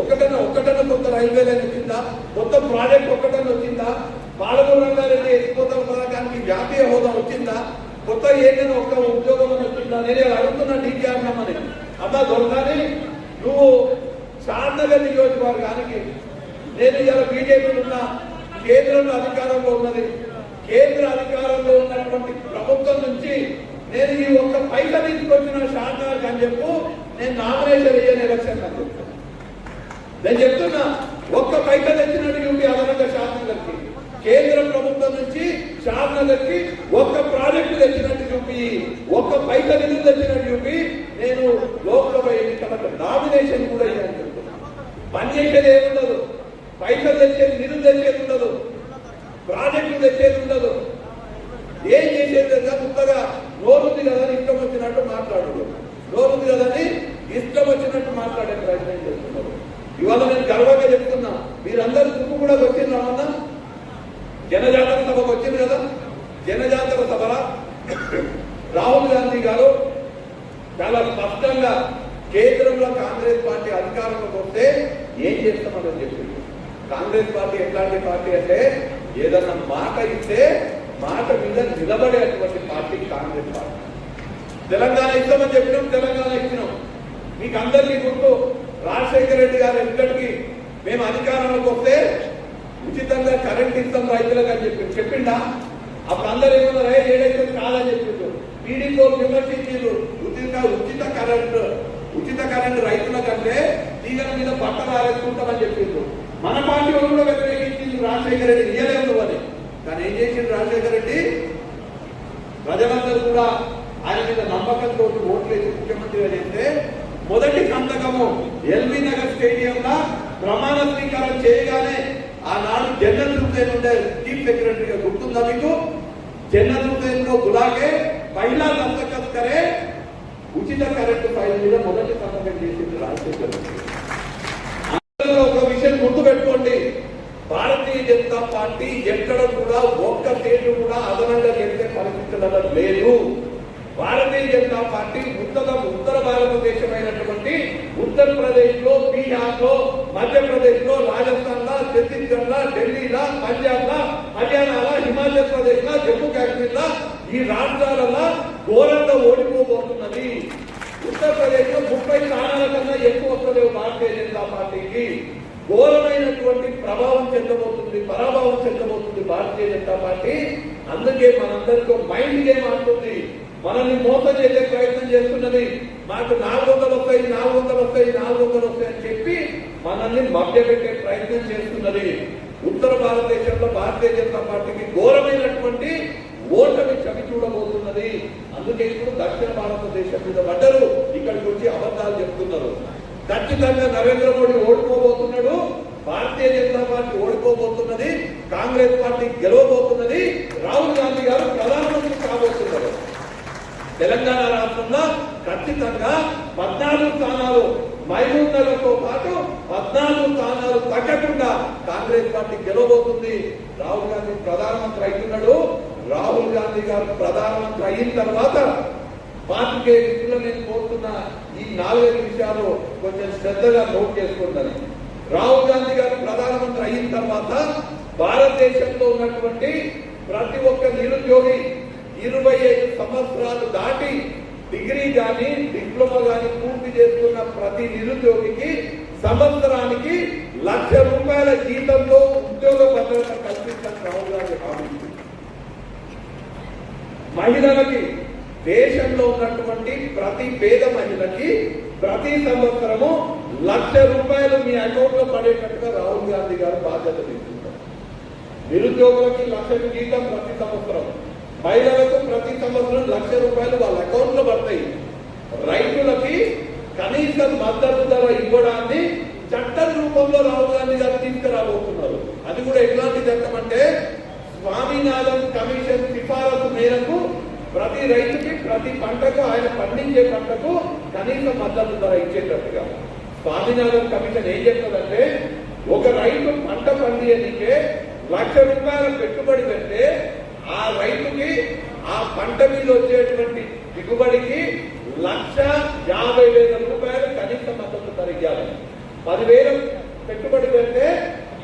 ఒక్కటన్నా కొత్త రైల్వే లైన్ వచ్చిందా కొత్త ప్రాజెక్ట్ ఒక్కటన్నా వచ్చిందా పాలమూరు రంగారెడ్డి ఎత్తిపోతల పథకానికి జాతీయ హోదా వచ్చిందా కొత్త ఏదైనా ఒక్క ఉద్యోగం వచ్చిందా నేనే అడుగుతున్నా డీకేఆర్ నమ్మని అమ్మా దొరకాని నువ్వు షాద్నగర్ నియోజకవర్గానికి నేను ఇలా బీజేపీలో ఉన్న కేంద్రంలో అధికారంలో ఉన్నది కేంద్ర అధికారంలో ఉన్నటువంటి ప్రభుత్వం నుంచి నేను ఈ ఒక్క పైస తీసుకొచ్చిన షాద్నగర్ అని చెప్పు నేను నామినేషన్ వేయని ఎలక్షన్ అని చెప్తాను నేను చెప్తున్నా ఒక్క పైస తెచ్చినట్టు యూపీ అదనంగా షాద్నగర్కి కేంద్ర ప్రభుత్వం నుంచి షాద్నగర్కి ఒక్క ప్రాజెక్టు తెచ్చినట్టు చూపి ఒక్క పైస నిధులు తెచ్చినట్టు చూపి నేను లోక్సభ ఎన్నికలకు నామినేషన్ కూడా ఇవ్వాలని చెప్తున్నా పనిచేసేది ఏముండదు పైసలు తెచ్చేది నిధులు తెచ్చేది ఉండదు ప్రాజెక్టులు తెచ్చేది ఉండదు ఏం చేసేది లేదా కొత్తగా నోరుంది కదా ఇష్టం వచ్చినట్టు మాట్లాడు నోరుంది కదని ఇష్టం వచ్చినట్టు మాట్లాడే ప్రయత్నం చేస్తున్నారు ఇవాళ నేను గర్వంగా చెప్తున్నా మీరందరూ తుక్కు కూడా వచ్చింది రామన్నా జనజాతర సభకు వచ్చింది కదా జనజాతర సభ రాహుల్ గాంధీ గారు చాలా స్పష్టంగా కేంద్రంలో కాంగ్రెస్ పార్టీ అధికారంలోకి వస్తే ఏం చేస్తామని చెప్పింది కాంగ్రెస్ పార్టీ ఎట్లాంటి పార్టీ అంటే ఏదన్నా మాట ఇస్తే మాట మీద నిలబడేటువంటి పార్టీ కాంగ్రెస్ పార్టీ తెలంగాణ ఇస్తామని చెప్పినాం తెలంగాణ ఇచ్చినాం మీకు అందరికీ గుర్తు రాజశేఖర రెడ్డి గారు ఎక్కడికి మేము అధికారంలోకి వస్తే ఉచితంగా కరెంట్ ఇస్తాం రైతులకు అని చెప్పిండా అప్పుడు అందరూ ఏమన్నా ఏడైతే కాదని చెప్పిండు టీడీపీ విమర్శించారు ఉచిత కరెంట్ రైతుల కంటే తీగల మీద బట్టలు ఆరేసుకుంటామని చెప్పిండు మన పార్టీ వాళ్ళు కూడా వ్యతిరేకించింది రాజశేఖర రెడ్డి ఇయ్యలేదు అని కానీ ఏం చేసిండు రాజశేఖర రెడ్డి ప్రజలందరూ కూడా ఆయన మీద నమ్మకంతో ఓట్లు వేసి ముఖ్యమంత్రిగా చేస్తే మొదటి సంతకము ఎల్బీ నగర్ స్టేడియంలో ప్రమాణ స్వీకారం చేయగానే ఆనాడు జనరల్ హుసేన్ ఉండే చీఫ్ సెక్రటరీగా గుర్తుందా మీకు జనరల్ హుసేన్ को बुला के पहला दस्तखत करे ఉచిత కరెంటు ఫైల్ మీద మొదటి సంతకం చేసింది రాజశేఖర రెడ్డి ఒక విషయం గుర్తు పెట్టుకోండి భారతీయ జనతా పార్టీ ఎక్కడ కూడా ఒక్క స్టేట్ కూడా అదనంగా చేసే పరిస్థితులలో లేదు భారతీయ జనతా పార్టీ ఉత్తర భారతదేశమైనటువంటి ఉత్తరప్రదేశ్ లో బీహార్ లో మధ్యప్రదేశ్ లో రాజస్థాన్ లో ఛత్తీస్గఢ్ లో ఢిల్లీలో పంజాబ్ లో హర్యానాలో హిమాచల్ ప్రదేశ్ లో జమ్మూ కాశ్మీర్ లో ఈ రాష్ట్రాలలో ఘోరంగా ఓడిపోబోతున్నది ఉత్తరప్రదేశ్ లో 30 స్థానాల కన్నా ఎక్కువ వస్తలేవు భారతీయ జనతా పార్టీకి ఘోరమైనటువంటి ప్రభావం చెందబోతుంది పరాభావం చెందబోతుంది భారతీయ జనతా పార్టీ అందుకే మనందరికీ మైండ్ గేమ్ ఆడుతుంది మనల్ని మోసం చేసే ప్రయత్నం చేస్తున్నది మాకు 400 వస్తాయి అని చెప్పి మనల్ని మభ్యపెట్టే ప్రయత్నం చేస్తున్నది ఉత్తర భారతదేశంలో భారతీయ జనతా పార్టీకి ఘోరమైనటువంటి ఓటమి చవి చూడబోతున్నది అందుకే ఇప్పుడు దక్షిణ భారతదేశం మీద పడ్డరు ఇక్కడికి వచ్చి అబద్ధాలు చెప్తున్నారు ఖచ్చితంగా నరేంద్ర మోడీ ఓడిపోబోతున్నాడు భారతీయ జనతా పార్టీ ఓడిపోబోతున్నది కాంగ్రెస్ పార్టీ గెలవబోతున్నది రాహుల్ గాంధీ గారు ప్రధానమంత్రి కాబోతున్నారు తెలంగాణ రాష్ట్రంలో ఖచ్చితంగా 14 స్థానాలు మహబూబ్ నగర్ తో పాటు 14 స్థానాలు తగ్గకుండా కాంగ్రెస్ పార్టీ గెలవబోతుంది రాహుల్ గాంధీ ప్రధానమంత్రి అవుతున్నాడు రాహుల్ గాంధీ గారు ప్రధానమంత్రి అయిన తర్వాత పార్టీకే విధులు నేను కోరుతున్న ఈ 4 విషయాలు కొంచెం శ్రద్ధగా నోట్ చేసుకుంటాను రాహుల్ గాంధీ గారు ప్రధానమంత్రి అయిన తర్వాత భారతదేశంలో ఉన్నటువంటి ప్రతి ఒక్క నిరుద్యోగి 25 సంవత్సరాలు దాటి డిగ్రీ కానీ డిప్లొమా కానీ పూర్తి చేసుకున్న ప్రతి నిరుద్యోగికి సంవత్సరానికి ₹1,00,000 జీతంతో ఉద్యోగ భద్రత కల్పించాలని రాహుల్ గాంధీ హామీ మహిళలకి దేశంలో ఉన్నటువంటి ప్రతి పేద మహిళకి ప్రతి సంవత్సరము ₹1,00,000 మీ అకౌంట్ లో పడేటట్టుగా రాహుల్ గాంధీ గారు బాధ్యత తీసుకుంటారు నిరుద్యోగులకి 1,00,000 జీతం ప్రతి సంవత్సరం మహిళలకు ప్రతి సంవత్సరం ₹1,00,000 వాళ్ళ అకౌంట్ లో పడతాయి రైతులకి కనీస మద్దతు ధర ఇవ్వడాన్ని చట్టం రూపంలో రాహుల్ గాంధీ గారు తీసుకురాబోతున్నారు. అది కూడా ఎట్లాంటి చట్టం అంటే స్వామినాథన్ కమిషన్ సిఫారసు మేరకు ప్రతి రైతుకి ప్రతి పంటకు ఆయన పండించే పంటకు కనీస మద్దతు ధర ఇచ్చేటట్టుగా స్వామినాథన్ కమిషన్ ఏం చెప్తుందంటే ఒక రైతు పంట పండియనికే ₹1,00,000 పెట్టుబడి పెడితే ఆ రైతుకి ఆ పంట మీద వచ్చేటువంటి దిగుబడికి ₹1,50,000 కనీస మద్దతు ధర ఇవ్వాలి. 10,000 పెట్టుబడి పెడితే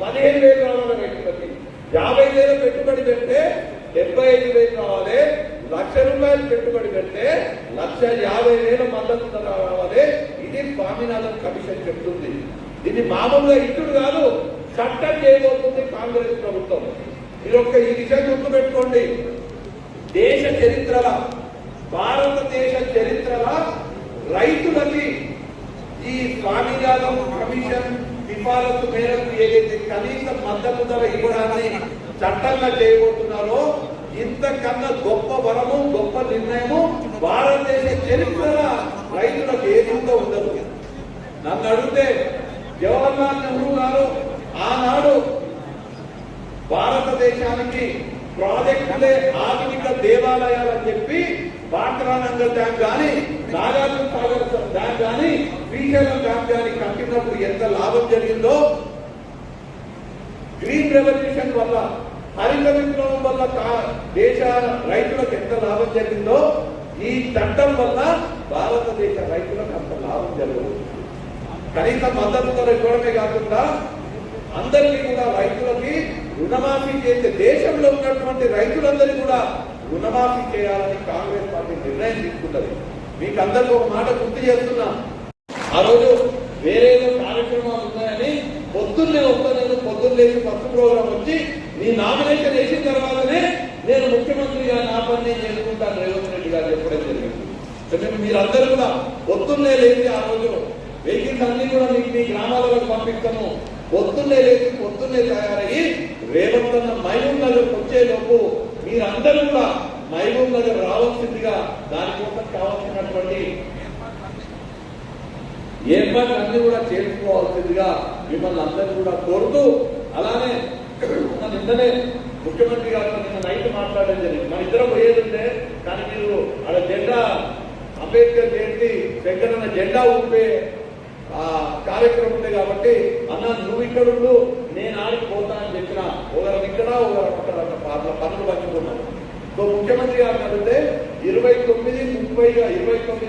15,000 రావాలి రైతులకి, 50,000 పెట్టుబడి పెడితే 75,000 రావాలి, ₹1,00,000 పెట్టుబడి పెడితే 1,50,000 మద్దతు ధర రావాలి. ఇది స్వామినాథన్ కమిషన్ చెప్తుంది. ఇది మామూలుగా ఇట్టుడు కాదు, చట్టం చేయబోతుంది కాంగ్రెస్ ప్రభుత్వం. ఈ విషయం గుర్తుపెట్టుకోండి. దేశ చరిత్రల భారతదేశ చరిత్రల రైతులకి ఈ స్వామినాథన్ కమిషన్ సిఫారసు మేరకు ఏదైతే కనీస మద్దతు ధర ఇవ్వడాన్ని చట్టంగా చేయబోతున్నారో ఇంతకన్నా గొప్ప వరము గొప్ప నిర్ణయము భారతదేశ చరిత్రల రైతులకు ఏదిందో ఉండదు. నన్ను అడిగితే జవహర్లాల్ నెహ్రూ గారు ఆనాడు భారతదేశానికి ప్రాజెక్టులే ఆధునిక దేవాలయాలని చెప్పి బాక్రానంగల్ డ్యామ్ కానీ నాగార్జున సాగర్ డ్యామ్ కానీ శ్రీశైలం డ్యామ్ కానీ కట్టినప్పుడు ఎంత లాభం జరిగిందో, గ్రీన్ రెవల్యూషన్ వల్ల హరిత విప్లవం వల్ల దేశ రైతులకు ఎంత లాభం జరిగిందో ఈ చట్టం వల్ల భారతదేశ రైతులకు అంత లాభం జరగదు. కనీస మద్దతు ధర ఇవ్వడమే కాకుండా అందరికీ కూడా రైతులకి రుణమాఫీ చేసే దేశంలో ఉన్నటువంటి రైతులందరికీ కూడా రుణమాఫీ చేయాలని కాంగ్రెస్ పార్టీ నిర్ణయం తీసుకుంటది. మీకు అందరికీ ఒక మాట గుర్తు చేస్తున్నా. ఆ రోజు వేరేదో కార్యక్రమాలు ఉన్నాయని పొద్దున్నే వస్తాను, పొద్దున్నేసి ఫస్ట్ ప్రోగ్రాం వచ్చి నీ నామినేషన్ వేసిన తర్వాతనే నేను ముఖ్యమంత్రిగా నా పని నేను చేసుకుంటాను రేవంత్ రెడ్డి గారు చెప్పడం జరిగింది. మీరందరూ కూడా పొద్దున్నే లేచి ఆ రోజు వెహికల్స్ అన్ని కూడా మీకు మీ గ్రామాలకు పంపిస్తాము. పొద్దున్నే లేచి పొద్దున్నే తయారయ్యి రేవంత్ అన్న మహబూబ్ నగర్ వచ్చేలోపు మీరందరూ కూడా మహబూబ్ నగర్ రావాల్సిందిగా దానికోసం కావాల్సినటువంటి ఏర్పాట్లు అన్ని కూడా చేసుకోవాల్సిందిగా మిమ్మల్ని అందరూ కూడా కోరుతూ, అలానే నిన్ననే ముఖ్యమంత్రి గారు నిన్న నైట్ మాట్లాడడం జరిగింది. మన ఇద్దరం పోయేది ఉంటే కానీ మీరు అక్కడ జెండా అంబేద్కర్ జయంతి వెంకటన్న జెండా ఊపే కార్యక్రమం ఉంది కాబట్టి అన్న నువ్వు ఇక్కడ ఉండు నేను ఆడికి పోతా అని చెప్పిన ఒకరు ఇక్కడ ఒకరు అక్కడ పనులు పంచుకున్నాను. సో ముఖ్యమంత్రి గారిని అడిగితే 29, 30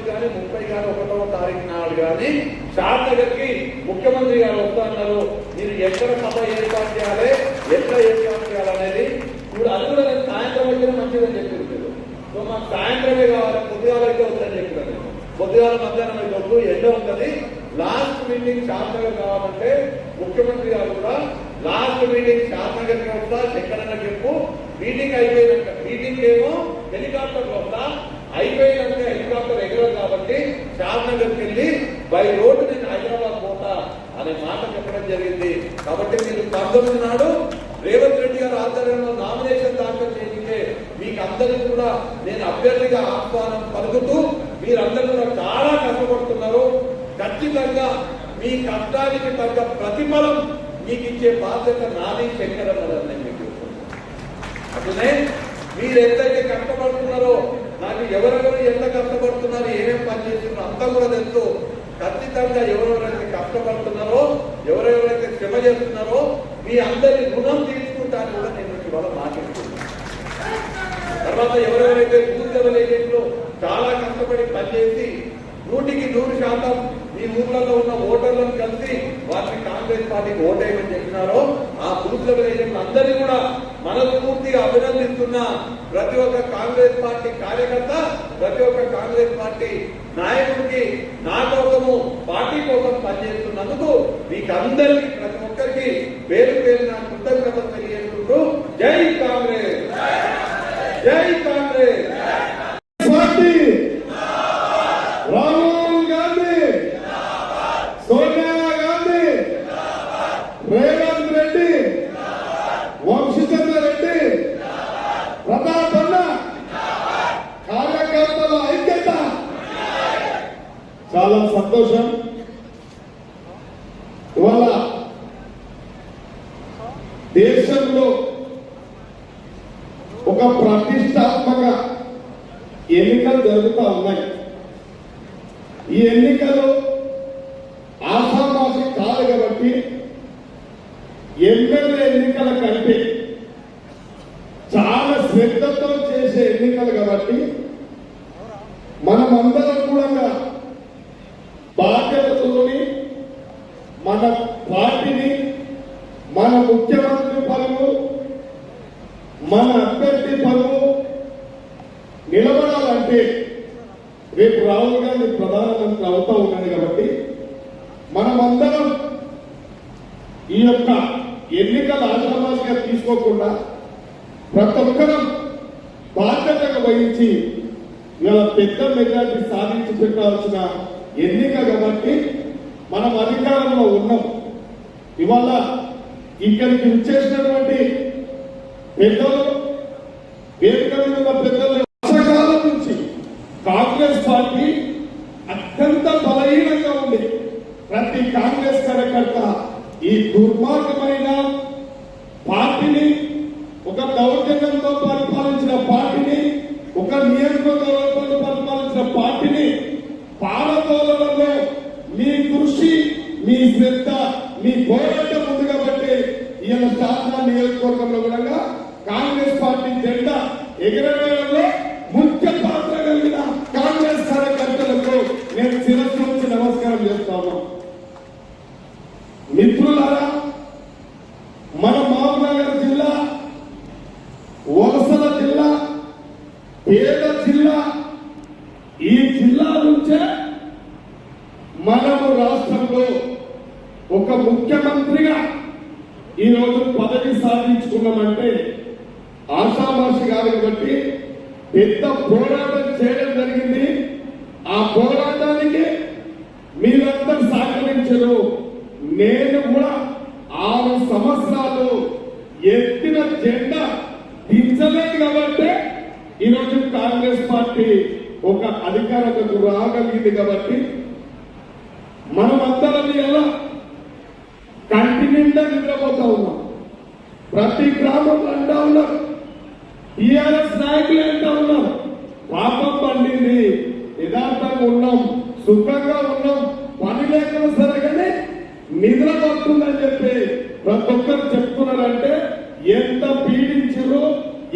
కానీ 30 కానీ 1వ తారీఖు నాడు కానీ షాద్ నగర్ కి ముఖ్యమంత్రి గారు వస్తా అన్నారు. మీరు ఎక్కడ సభ ఏర్పాటు చేయాలి, ఎట్లా ఏర్పాటు చేయాలనేది ఇప్పుడు అది కూడా నేను సాయంత్రం వచ్చిన మంచిదని చెప్పింది. సో మాకు సాయంత్రమే కావాలి, పొద్దుగాలకే వద్దని చెప్పినాను. పొద్దుగాల మధ్యాహ్నం అయితే వద్దు, ఎండ ఉంటుంది. లాస్ట్ మీటింగ్ షాద్ నగర్ కావాలంటే ముఖ్యమంత్రి గారు కూడా లాస్ట్ మీటింగ్ షాద్ నగర్ కి వస్తా, శంకరన్న చెప్పు మీటింగ్ అయిపోయినాక మీటింగ్ ఏమో హెలికాప్టర్ వస్తా, అయిపోయినాక హెలికాప్టర్ ఎగరదు కాబట్టి షాద్ నగర్కి వెళ్ళి బై రోడ్డు నేను హైదరాబాద్ పోతా అనే మాట చెప్పడం జరిగింది. కాబట్టి మీరు 19 నాడు రేవంత్ రెడ్డి గారు ఆధ్వర్యంలో నామినేషన్ దాఖలు చేస్తే మీకు అందరికీ కూడా నేను అభ్యర్థిగా ఆహ్వానం పలుకుతూ, మీరందరూ కూడా చాలా కష్టపడుతున్నారు. ఖచ్చితంగా మీ కష్టానికి తగ్గ ప్రతిఫలం మీకు ఇచ్చే బాధ్యత నాది, శంకరన్నదని మీకు అట్లనే మీరు ఎంతైతే కష్టపడుతున్నారో నాకు ఎవరెవరు ఎంత కష్టపడుతున్నారు, ఏమేమి పని చేస్తున్నారో అంతా కూడా తెలుసు. ఖచ్చితంగా ఎవరెవరైతే కష్టపడుతున్నారో, ఎవరెవరైతే శ్రమ చేస్తున్నారో మీ అందరి రుణం తీసుకుంటాను కూడా నేను ఇవాళ మాట్లాడుతున్నాను. తర్వాత ఎవరెవరైతే బూత్ లెవెల్ ఏజెంట్లు చాలా కష్టపడి పనిచేసి 100% ఈ ఊర్లలో ఉన్న ఓటర్లను కలిసి వారిని కాంగ్రెస్ పార్టీకి ఓటేయమని చెప్పినారో ఆ బూత్ లెవెల్ ఏజెంట్లు అందరినీ కూడా మనస్ఫూర్తిగా అభినందిస్తున్న ప్రతి ఒక్క కాంగ్రెస్ పార్టీ కార్యకర్త, ప్రతి ఒక్క కాంగ్రెస్ పార్టీ నాయకుడికి నా కోసము పార్టీ కోసం పనిచేస్తున్నందుకు మీకు అందరికీ ప్రతి ఒక్కరికి పేరు పేరున కృతజ్ఞతలు తెలియజేసుకుంటూ జై కాంగ్రెస్, జై కాంగ్రెస్. రాహుల్ గాంధీ, సోనియా గాంధీ, రేవంత్ రెడ్డి, వంశీచంద్ర రెడ్డి, ప్రతాప్ అన్న, కార్యకర్తల ఐక్యత. చాలా సంతోషం. ఇవాళ ఒక ప్రతిష్టాత్మక ఎన్నికలు జరుగుతూ ఉన్నాయి. ఈ ఎన్నికలు ఆషామాషి కాదు కాబట్టి ఎమ్మెల్యే ఎన్నికల కంటే చాలా శ్రద్ధతో చేసే ఎన్నికలు కాబట్టి మనమందరం కూడా బాధ్యతతోని మన పార్టీని, మన ముఖ్యమంత్రి పరువు, మన అభ్యర్థి పరువు నిలబడాలంటే రేపు రాహుల్ గాంధీ ప్రధానమంత్రి అవుతా ఉన్నది కాబట్టి మనమందరం ఈ యొక్క ఎన్నికల ఆశామాసిగా తీసుకోకుండా ప్రతి ఒక్కరం బాధ్యతగా వహించి ఇలా పెద్ద మెజార్టీ సాధించి పెట్టాల్సిన ఎన్నిక కాబట్టి మనం అధికారంలో ఉన్నాం. ఇవాళ ఇక్కడికి వచ్చేసినటువంటి పెద్దలు, వేదిక మీద ఉన్న పెద్దలు వర్షకాలం నుంచి కాంగ్రెస్ పార్టీ అత్యంత బలహీనంగా ఉంది. ప్రతి కాంగ్రెస్ కార్యకర్త ఈ దుర్మార్గమైన పార్టీని, ఒక దౌర్జన్యంతో పరిపాలించిన పార్టీని, ఒక నియంత్రణతో పరిపాలించిన పార్టీని పారదోలడంలో మీ కృషి, మీ శ్రద్ధ, మీ పోరాటం ఉంది కాబట్టి ఈయన శాసన నియోజకవర్గంలో కూడా కాంగ్రెస్ పార్టీ జెండా ఎగరవేయడంలో ముఖ్య పాత్ర కలిగిన కాంగ్రెస్ కార్యకర్తలకు నేను శిరస్సు నుంచి నమస్కారం చేస్తాను. మిత్రులారా, మన మహబూబ్నగర్ జిల్లా వలసల జిల్లా, పేద జిల్లా. ఈ జిల్లా నుంచే మనము రాష్ట్రంలో ఒక ముఖ్యమంత్రిగా ఈరోజు పదవి సాధించుకున్నామంటే ఆషామాషి కాదు కాబట్టి పెద్ద పోరాటం చేయడం జరిగింది. ఆ పోరాటానికి మీరందరూ సహకరించారు. నేను కూడా 6 సంవత్సరాలు ఎత్తిన జెండా దించలేదు కాబట్టి ఈరోజు కాంగ్రెస్ పార్టీ ఒక అధికారంలోకి రాగలిగింది కాబట్టి మనమందరం ఎలా కంటి నిండా నిద్రపోతా ఉన్నాం. ప్రతి గ్రామంలో అంటా ఉన్నారు, టీఆర్ఎస్ నాయకులు అంటా ఉన్నారు, పాపం పండింది, యథార్థంగా ఉన్నాం, సుఖంగా ఉన్నాం, పని లేకుండా సరే కానీ నిద్ర పడుతుందని చెప్పి ప్రతి ఒక్కరు చెప్తున్నారంటే ఎంత పీడించరు,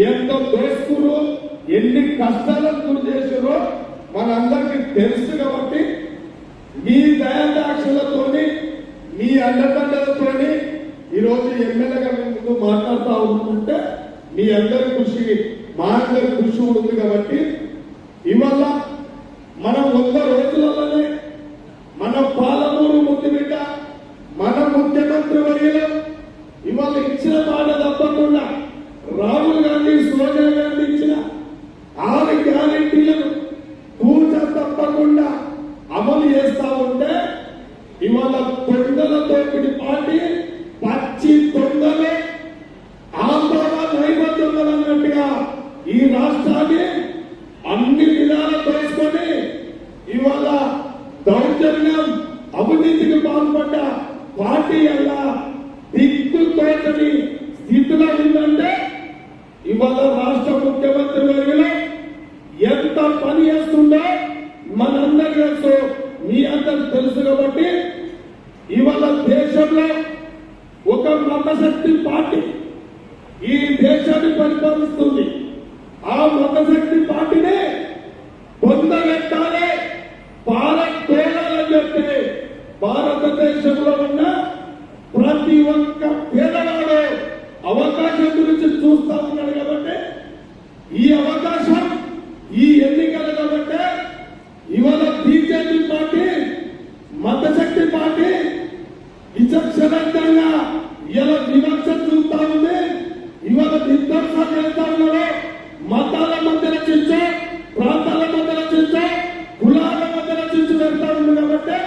ఎంత దోసుకురు, ఎన్ని కష్టాలను గురి చేసారో మనందరికీ తెలుసు కాబట్టి మీ దయాదాక్షలతోని, మీ అండదండలతోని ఈరోజు ఎమ్మెల్యేగా ముందు మాట్లాడుతూ ఉంటుంటే మీ అందరి కృషి, మా అందరి కృషి ఉంది కాబట్టి ఇవాళ మనం 100 రోజులలోనే మన పాలమూరు ముద్దుబిడ్డ, మన ముఖ్యమంత్రి వర్యులు ఇవాళ ఇచ్చిన మాట తప్పకుండా రాహుల్ గాంధీ, సోనియా గాంధీ ఇచ్చిన 6 గ్యారెంటీలను కూర్చ తప్పకుండా అమలు చేస్తా ఉంటే ఇవాళ తొందల తోపిడి పార్టీ, పచ్చి తొందలే, ఆంధ్రబాద్ నైబద్ధాలు అన్నట్టుగా ఈ రాష్ట్రాన్ని అన్ని విధాలు తోసుకొని ఇవాళ దౌర్జన్యం, అవినీతికి పాల్పడ్డ పార్టీ అలా దిక్కుతోచని స్థితిలో ఉందంటే ఇవాళ రాష్ట్ర ముఖ్యమంత్రి వర్యులు ఎంత పని చేస్తుందో మనందరికీ తెలుసు, మీ అందరికి తెలుసు కాబట్టి ఇవాళ దేశంలో ఒక మతశక్తి పార్టీ ఈ దేశాన్ని పరిపాలిస్తుంది. ఆ మతశక్తి పార్టీనే పొందగట్టాలి, భారత్ తోడాలని చెప్పి భారతదేశంలో ఉన్న ప్రతి ఒక్క పేదవాడు అవకాశం గురించి చూస్తా ఉన్నాడు కాబట్టి ఈ అవకాశం, ఈ ఎన్నికలు కాబట్టి ఇవాళ బీజేపీ పార్టీ, మతశక్తి పార్టీ విచక్షణంగా ఇలా వివక్ష చూస్తా ఉంది. ఇవాళ విధ్వంసం చేస్తా ఉన్నారు. మతాల మధ్యన చించు, ప్రాంతాల మధ్యన చించు, కులాల మధ్యన చించు పెడతా ఉంది కాబట్టి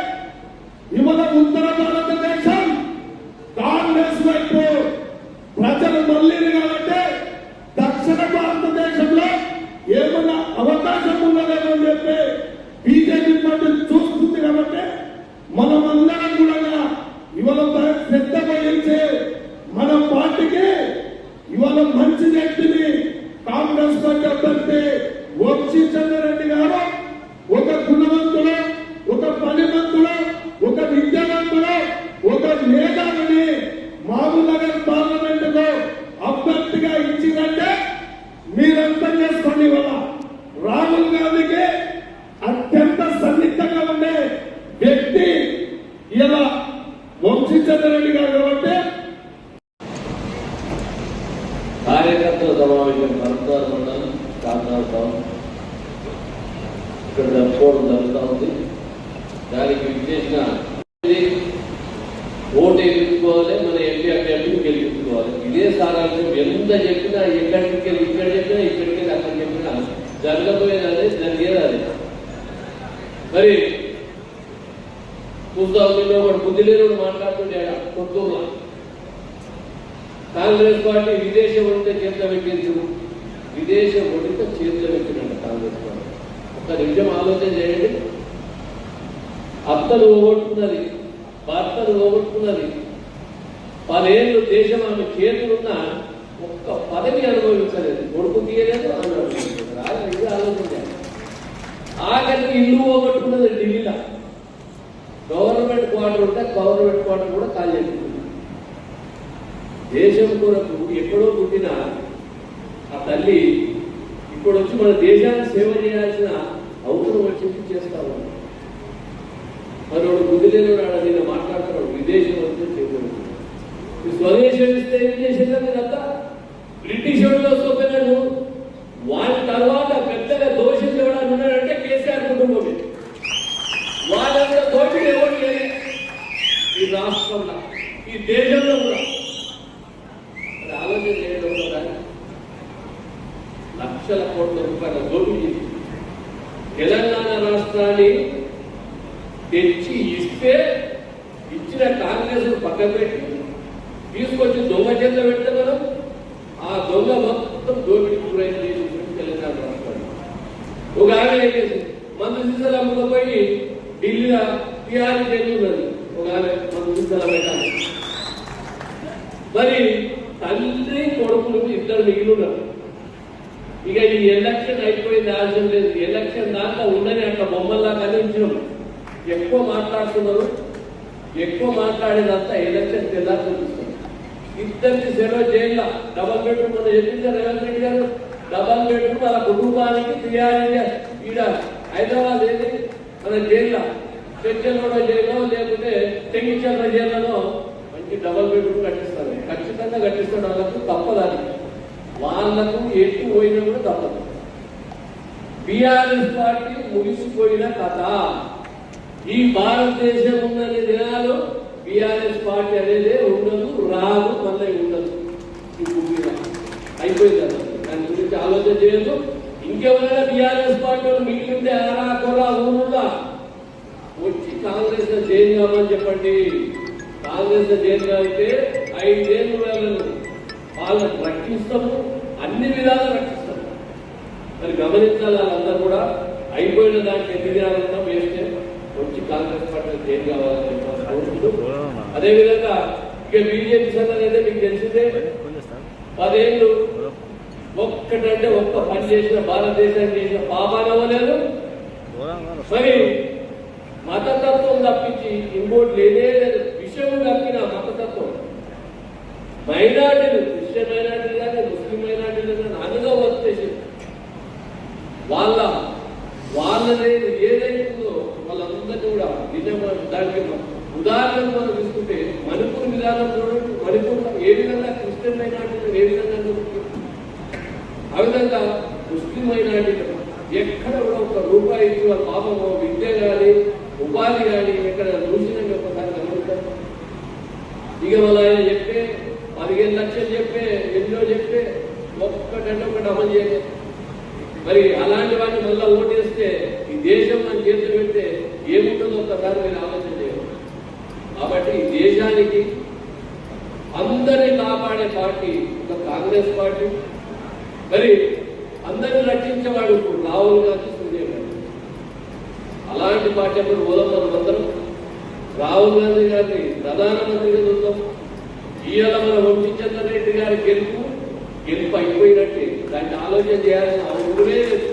ఇవాళ ఉత్తర భారతదేశం కాంగ్రెస్ వైపు ప్రజలు మళ్ళీ కాబట్టి దక్షిణ భారతదేశంలో ఏమన్నా అవకాశం ఉన్నదేమో అని చెప్పి బీజేపీ పార్టీ చూస్తుంది కాబట్టి మనమందరం కూడా ఇవాళ శ్రద్ధ వహించి మన పార్టీకి ఇవాళ మంచి వ్యక్తిని కాంగ్రెస్ మరద్వార మండలం కాకినాడ ఇక్కడ జరుపుకోవడం జరుగుతూ ఉంది. దానికి విచ్చేసిన ఓటు గెలుచుకోవాలి, మన ఎంపీ అభ్యర్థిని గెలిపించుకోవాలి. ఇదే సారాంశం. ఎంత చెప్పినా ఎక్కడికి వెళ్ళి ఇక్కడ చెప్పినా ఇక్కడికి వెళ్ళి అక్కడ చెప్పినా జరగబోయేది అదే, జరిగేది అదే. మరి పుస్తకంలో వాడు బుద్ధి లేని మాట్లాడుతుంటే కొత్తూరులో కాంగ్రెస్ పార్టీ విదేశ ఓడితే చేతులు పెట్టింది, విదేశ ఓడితే చేతులు పెట్టినట్టు కాంగ్రెస్ పార్టీ. ఒక నిమిషం ఆలోచన చేయండి. అత్తలు పోగొట్టుకున్నది, భర్తలు పోగొట్టుకున్నది, 10 ఏళ్ళు దేశం ఆమె చేతులున్న ఒక్క పదవి అనుభవించలేదు, కొడుకు తీయలేదు, ఆమె అనుభవించలేదు. ఆలోచించాలి. ఆఖరికి ఇల్లు పోగొట్టుకున్నది ఢిల్లీలో. గవర్నమెంట్ క్వార్టర్ ఉంటే గవర్నమెంట్ క్వార్టర్ కూడా ఖాళీ చేస్తుంది. దేశం కొరకు ఎక్కడో పుట్టిన ఆ తల్లి ఇప్పుడు వచ్చి మన దేశానికి సేవ చేయాల్సిన అవసరం వచ్చి చేస్తా ఉన్నాడు. మరి వాడు బుద్ధి లేని వాడు నేను మాట్లాడుతున్నాడు. విదేశం వస్తే చేయకూడదు. స్వదేశం ఇస్తే ఏం చేసిందా మీరంతా? బ్రిటిష్ వాళ్ళు వస్తున్నాడు. వాళ్ళ తర్వాత పెద్దగా దోషం ఎవడని ఉన్నాడంటే కేసీఆర్ కుటుంబమే. వాళ్ళంతా దోషులు ఎవరు లేదు ఈ రాష్ట్రంలో, ఈ దేశంలో కూడా. ఆలోచన చేయడం కూడా లక్షల కోట్ల రూపాయల దోపిడీ తెలంగాణ రాష్ట్రాన్ని తెచ్చి ఇస్తే ఇచ్చిన కాంగ్రెస్ పక్కన పెట్టి తీసుకొచ్చి దొంగ చేత పెడితే మనం ఆ దొంగ మొత్తం దోపిడీ గురైన తెలంగాణ రాష్ట్రాన్ని. ఒక ఆమె అయిపోయింది మందు సీసాలు అమ్ముకపోయి ఢిల్లీలో టీఆర్ ఉన్నది. ఒక ఆమె మందు సీసాలు పెట్టాలి. మరి తండ్రి కొడుకులు ఇద్దరు మిగిలిన్నారు. ఇక ఈ ఎలక్షన్ అయిపోయింది, ఆలస్యం లేదు. ఎలక్షన్ దాకా ఉండని అట్లా బొమ్మల్లా కనిపించడం. ఎక్కువ మాట్లాడుతున్నారు, ఎక్కువ మాట్లాడేదంతా ఎలక్షన్ తెల్లారి చూపిస్తుంది. ఇద్దరిని సెలవు జైల్లో డబల్ బెడ్రూమ్ మన చెప్పింది రేవంత్ రెడ్డి గారు. డబల్ బెడ్రూమ్ వాళ్ళ కుటుంబానికి తీయాలి. ఈడ హైదరాబాద్ ఏది మన జైల్లో, చెంచల్గూడ జైల్లో లేకుంటే చెంగిచంద్ర జైల్లో మంచి డబల్ బెడ్రూమ్ కట్టిస్తారు. ఖచ్చితంగా కట్టిస్తాడు. వాళ్ళకు తప్పదని, వాళ్ళకు ఎటు పోయినా కూడా తప్పదు. బీఆర్ఎస్ పార్టీ ముగిసిపోయిన కథ. ఈ భారతదేశం ఉన్నది దినాలు బీఆర్ఎస్ పార్టీ అనేది ఉండదు, రాదు, మళ్ళీ ఉండదు. ఈ భూమిలో అయిపోయింది కదా. దాని గురించి ఆలోచన చేయదు. ఇంకెవరైనా బీఆర్ఎస్ పార్టీ మిగిలింటే ఆరా కొరా ఊరులా వచ్చి కాంగ్రెస్ లో చేంజ్ కావాలని చెప్పండి. కాంగ్రెస్ లో చేంజ్ అయితే 5 ఏళ్ళు వాళ్ళని రక్షిస్తాము, అన్ని విధాలు రక్షిస్తాము. మరి గమనించాలి వాళ్ళందరూ కూడా. అయిపోయిన దానికి ఎన్ని దినాలన్నా వేస్తే వచ్చి కాంగ్రెస్ పార్టీ చేంజ్ కావాలని చెప్పారు. అదేవిధంగా ఇక బీజేపీ సంగతి అయితే మీకు తెలిసిందే. 10 ఏళ్ళు ఒక్కటంటే ఒక్క పని చేసిన భారతదేశానికి చేసిన పాపాన అవ్వలేదు. మరి మతతత్వం తప్పించి ఇంకోటి లేదే లేదు. విషయం తప్పిన మతతత్వం మైనార్టీలు, క్రిస్టియన్ మైనార్టీలు కానీ ముస్లిం మైనార్టీలు కానీ అందులో వచ్చేసి వాళ్ళని ఏదైతుందో వాళ్ళందరినీ కూడా నిజంగా దానికి ఉదాహరణ మనం తీసుకుంటే మణిపూర్ విధానం చూడండి. మణిపూర్ ఏ విధంగా క్రిస్టియన్ మైనార్టీలు ఏ విధంగా ఆ విధంగా ముస్లిం మైనార్టీలు ఎక్కడ కూడా ఒక రూపాయి ఇచ్చి వాళ్ళ పాపం విద్య కానీ ఉపాధి కానీ ఎక్కడ చూసిన ఒకసారి గమనిస్తారు. ఇక వాళ్ళు ఆయన చెప్పే 15 లక్షలు చెప్పే ఎన్నో చెప్పే ఒక్కటంటే ఒకటి అమలు చేయలేదు. మరి అలాంటి వాటిని మళ్ళీ ఓటేస్తే ఈ దేశం మన చేతులు పెడితే ఏముంటుందో ఒక్కసారి మీరు ఆలోచన చేయాలి. కాబట్టి ఈ దేశానికి అందరినీ కాపాడే పార్టీ ఒక కాంగ్రెస్ పార్టీ. మరి అందరినీ రక్షించేవాడు ఇప్పుడు రాహుల్ గాంధీ, సోనియా గాంధీ. అలాంటి పార్టీ అప్పుడు పోదాం మనమందరం. రాహుల్ గాంధీ గారిని ప్రధానమంత్రిగా చూద్దాం. ఇవాళ మన వంశీచంద్ర రెడ్డి గారి గెలుపు అయిపోయినట్టే. దాన్ని ఆలోచన చేయాల్సిన అవసరమే లేదు.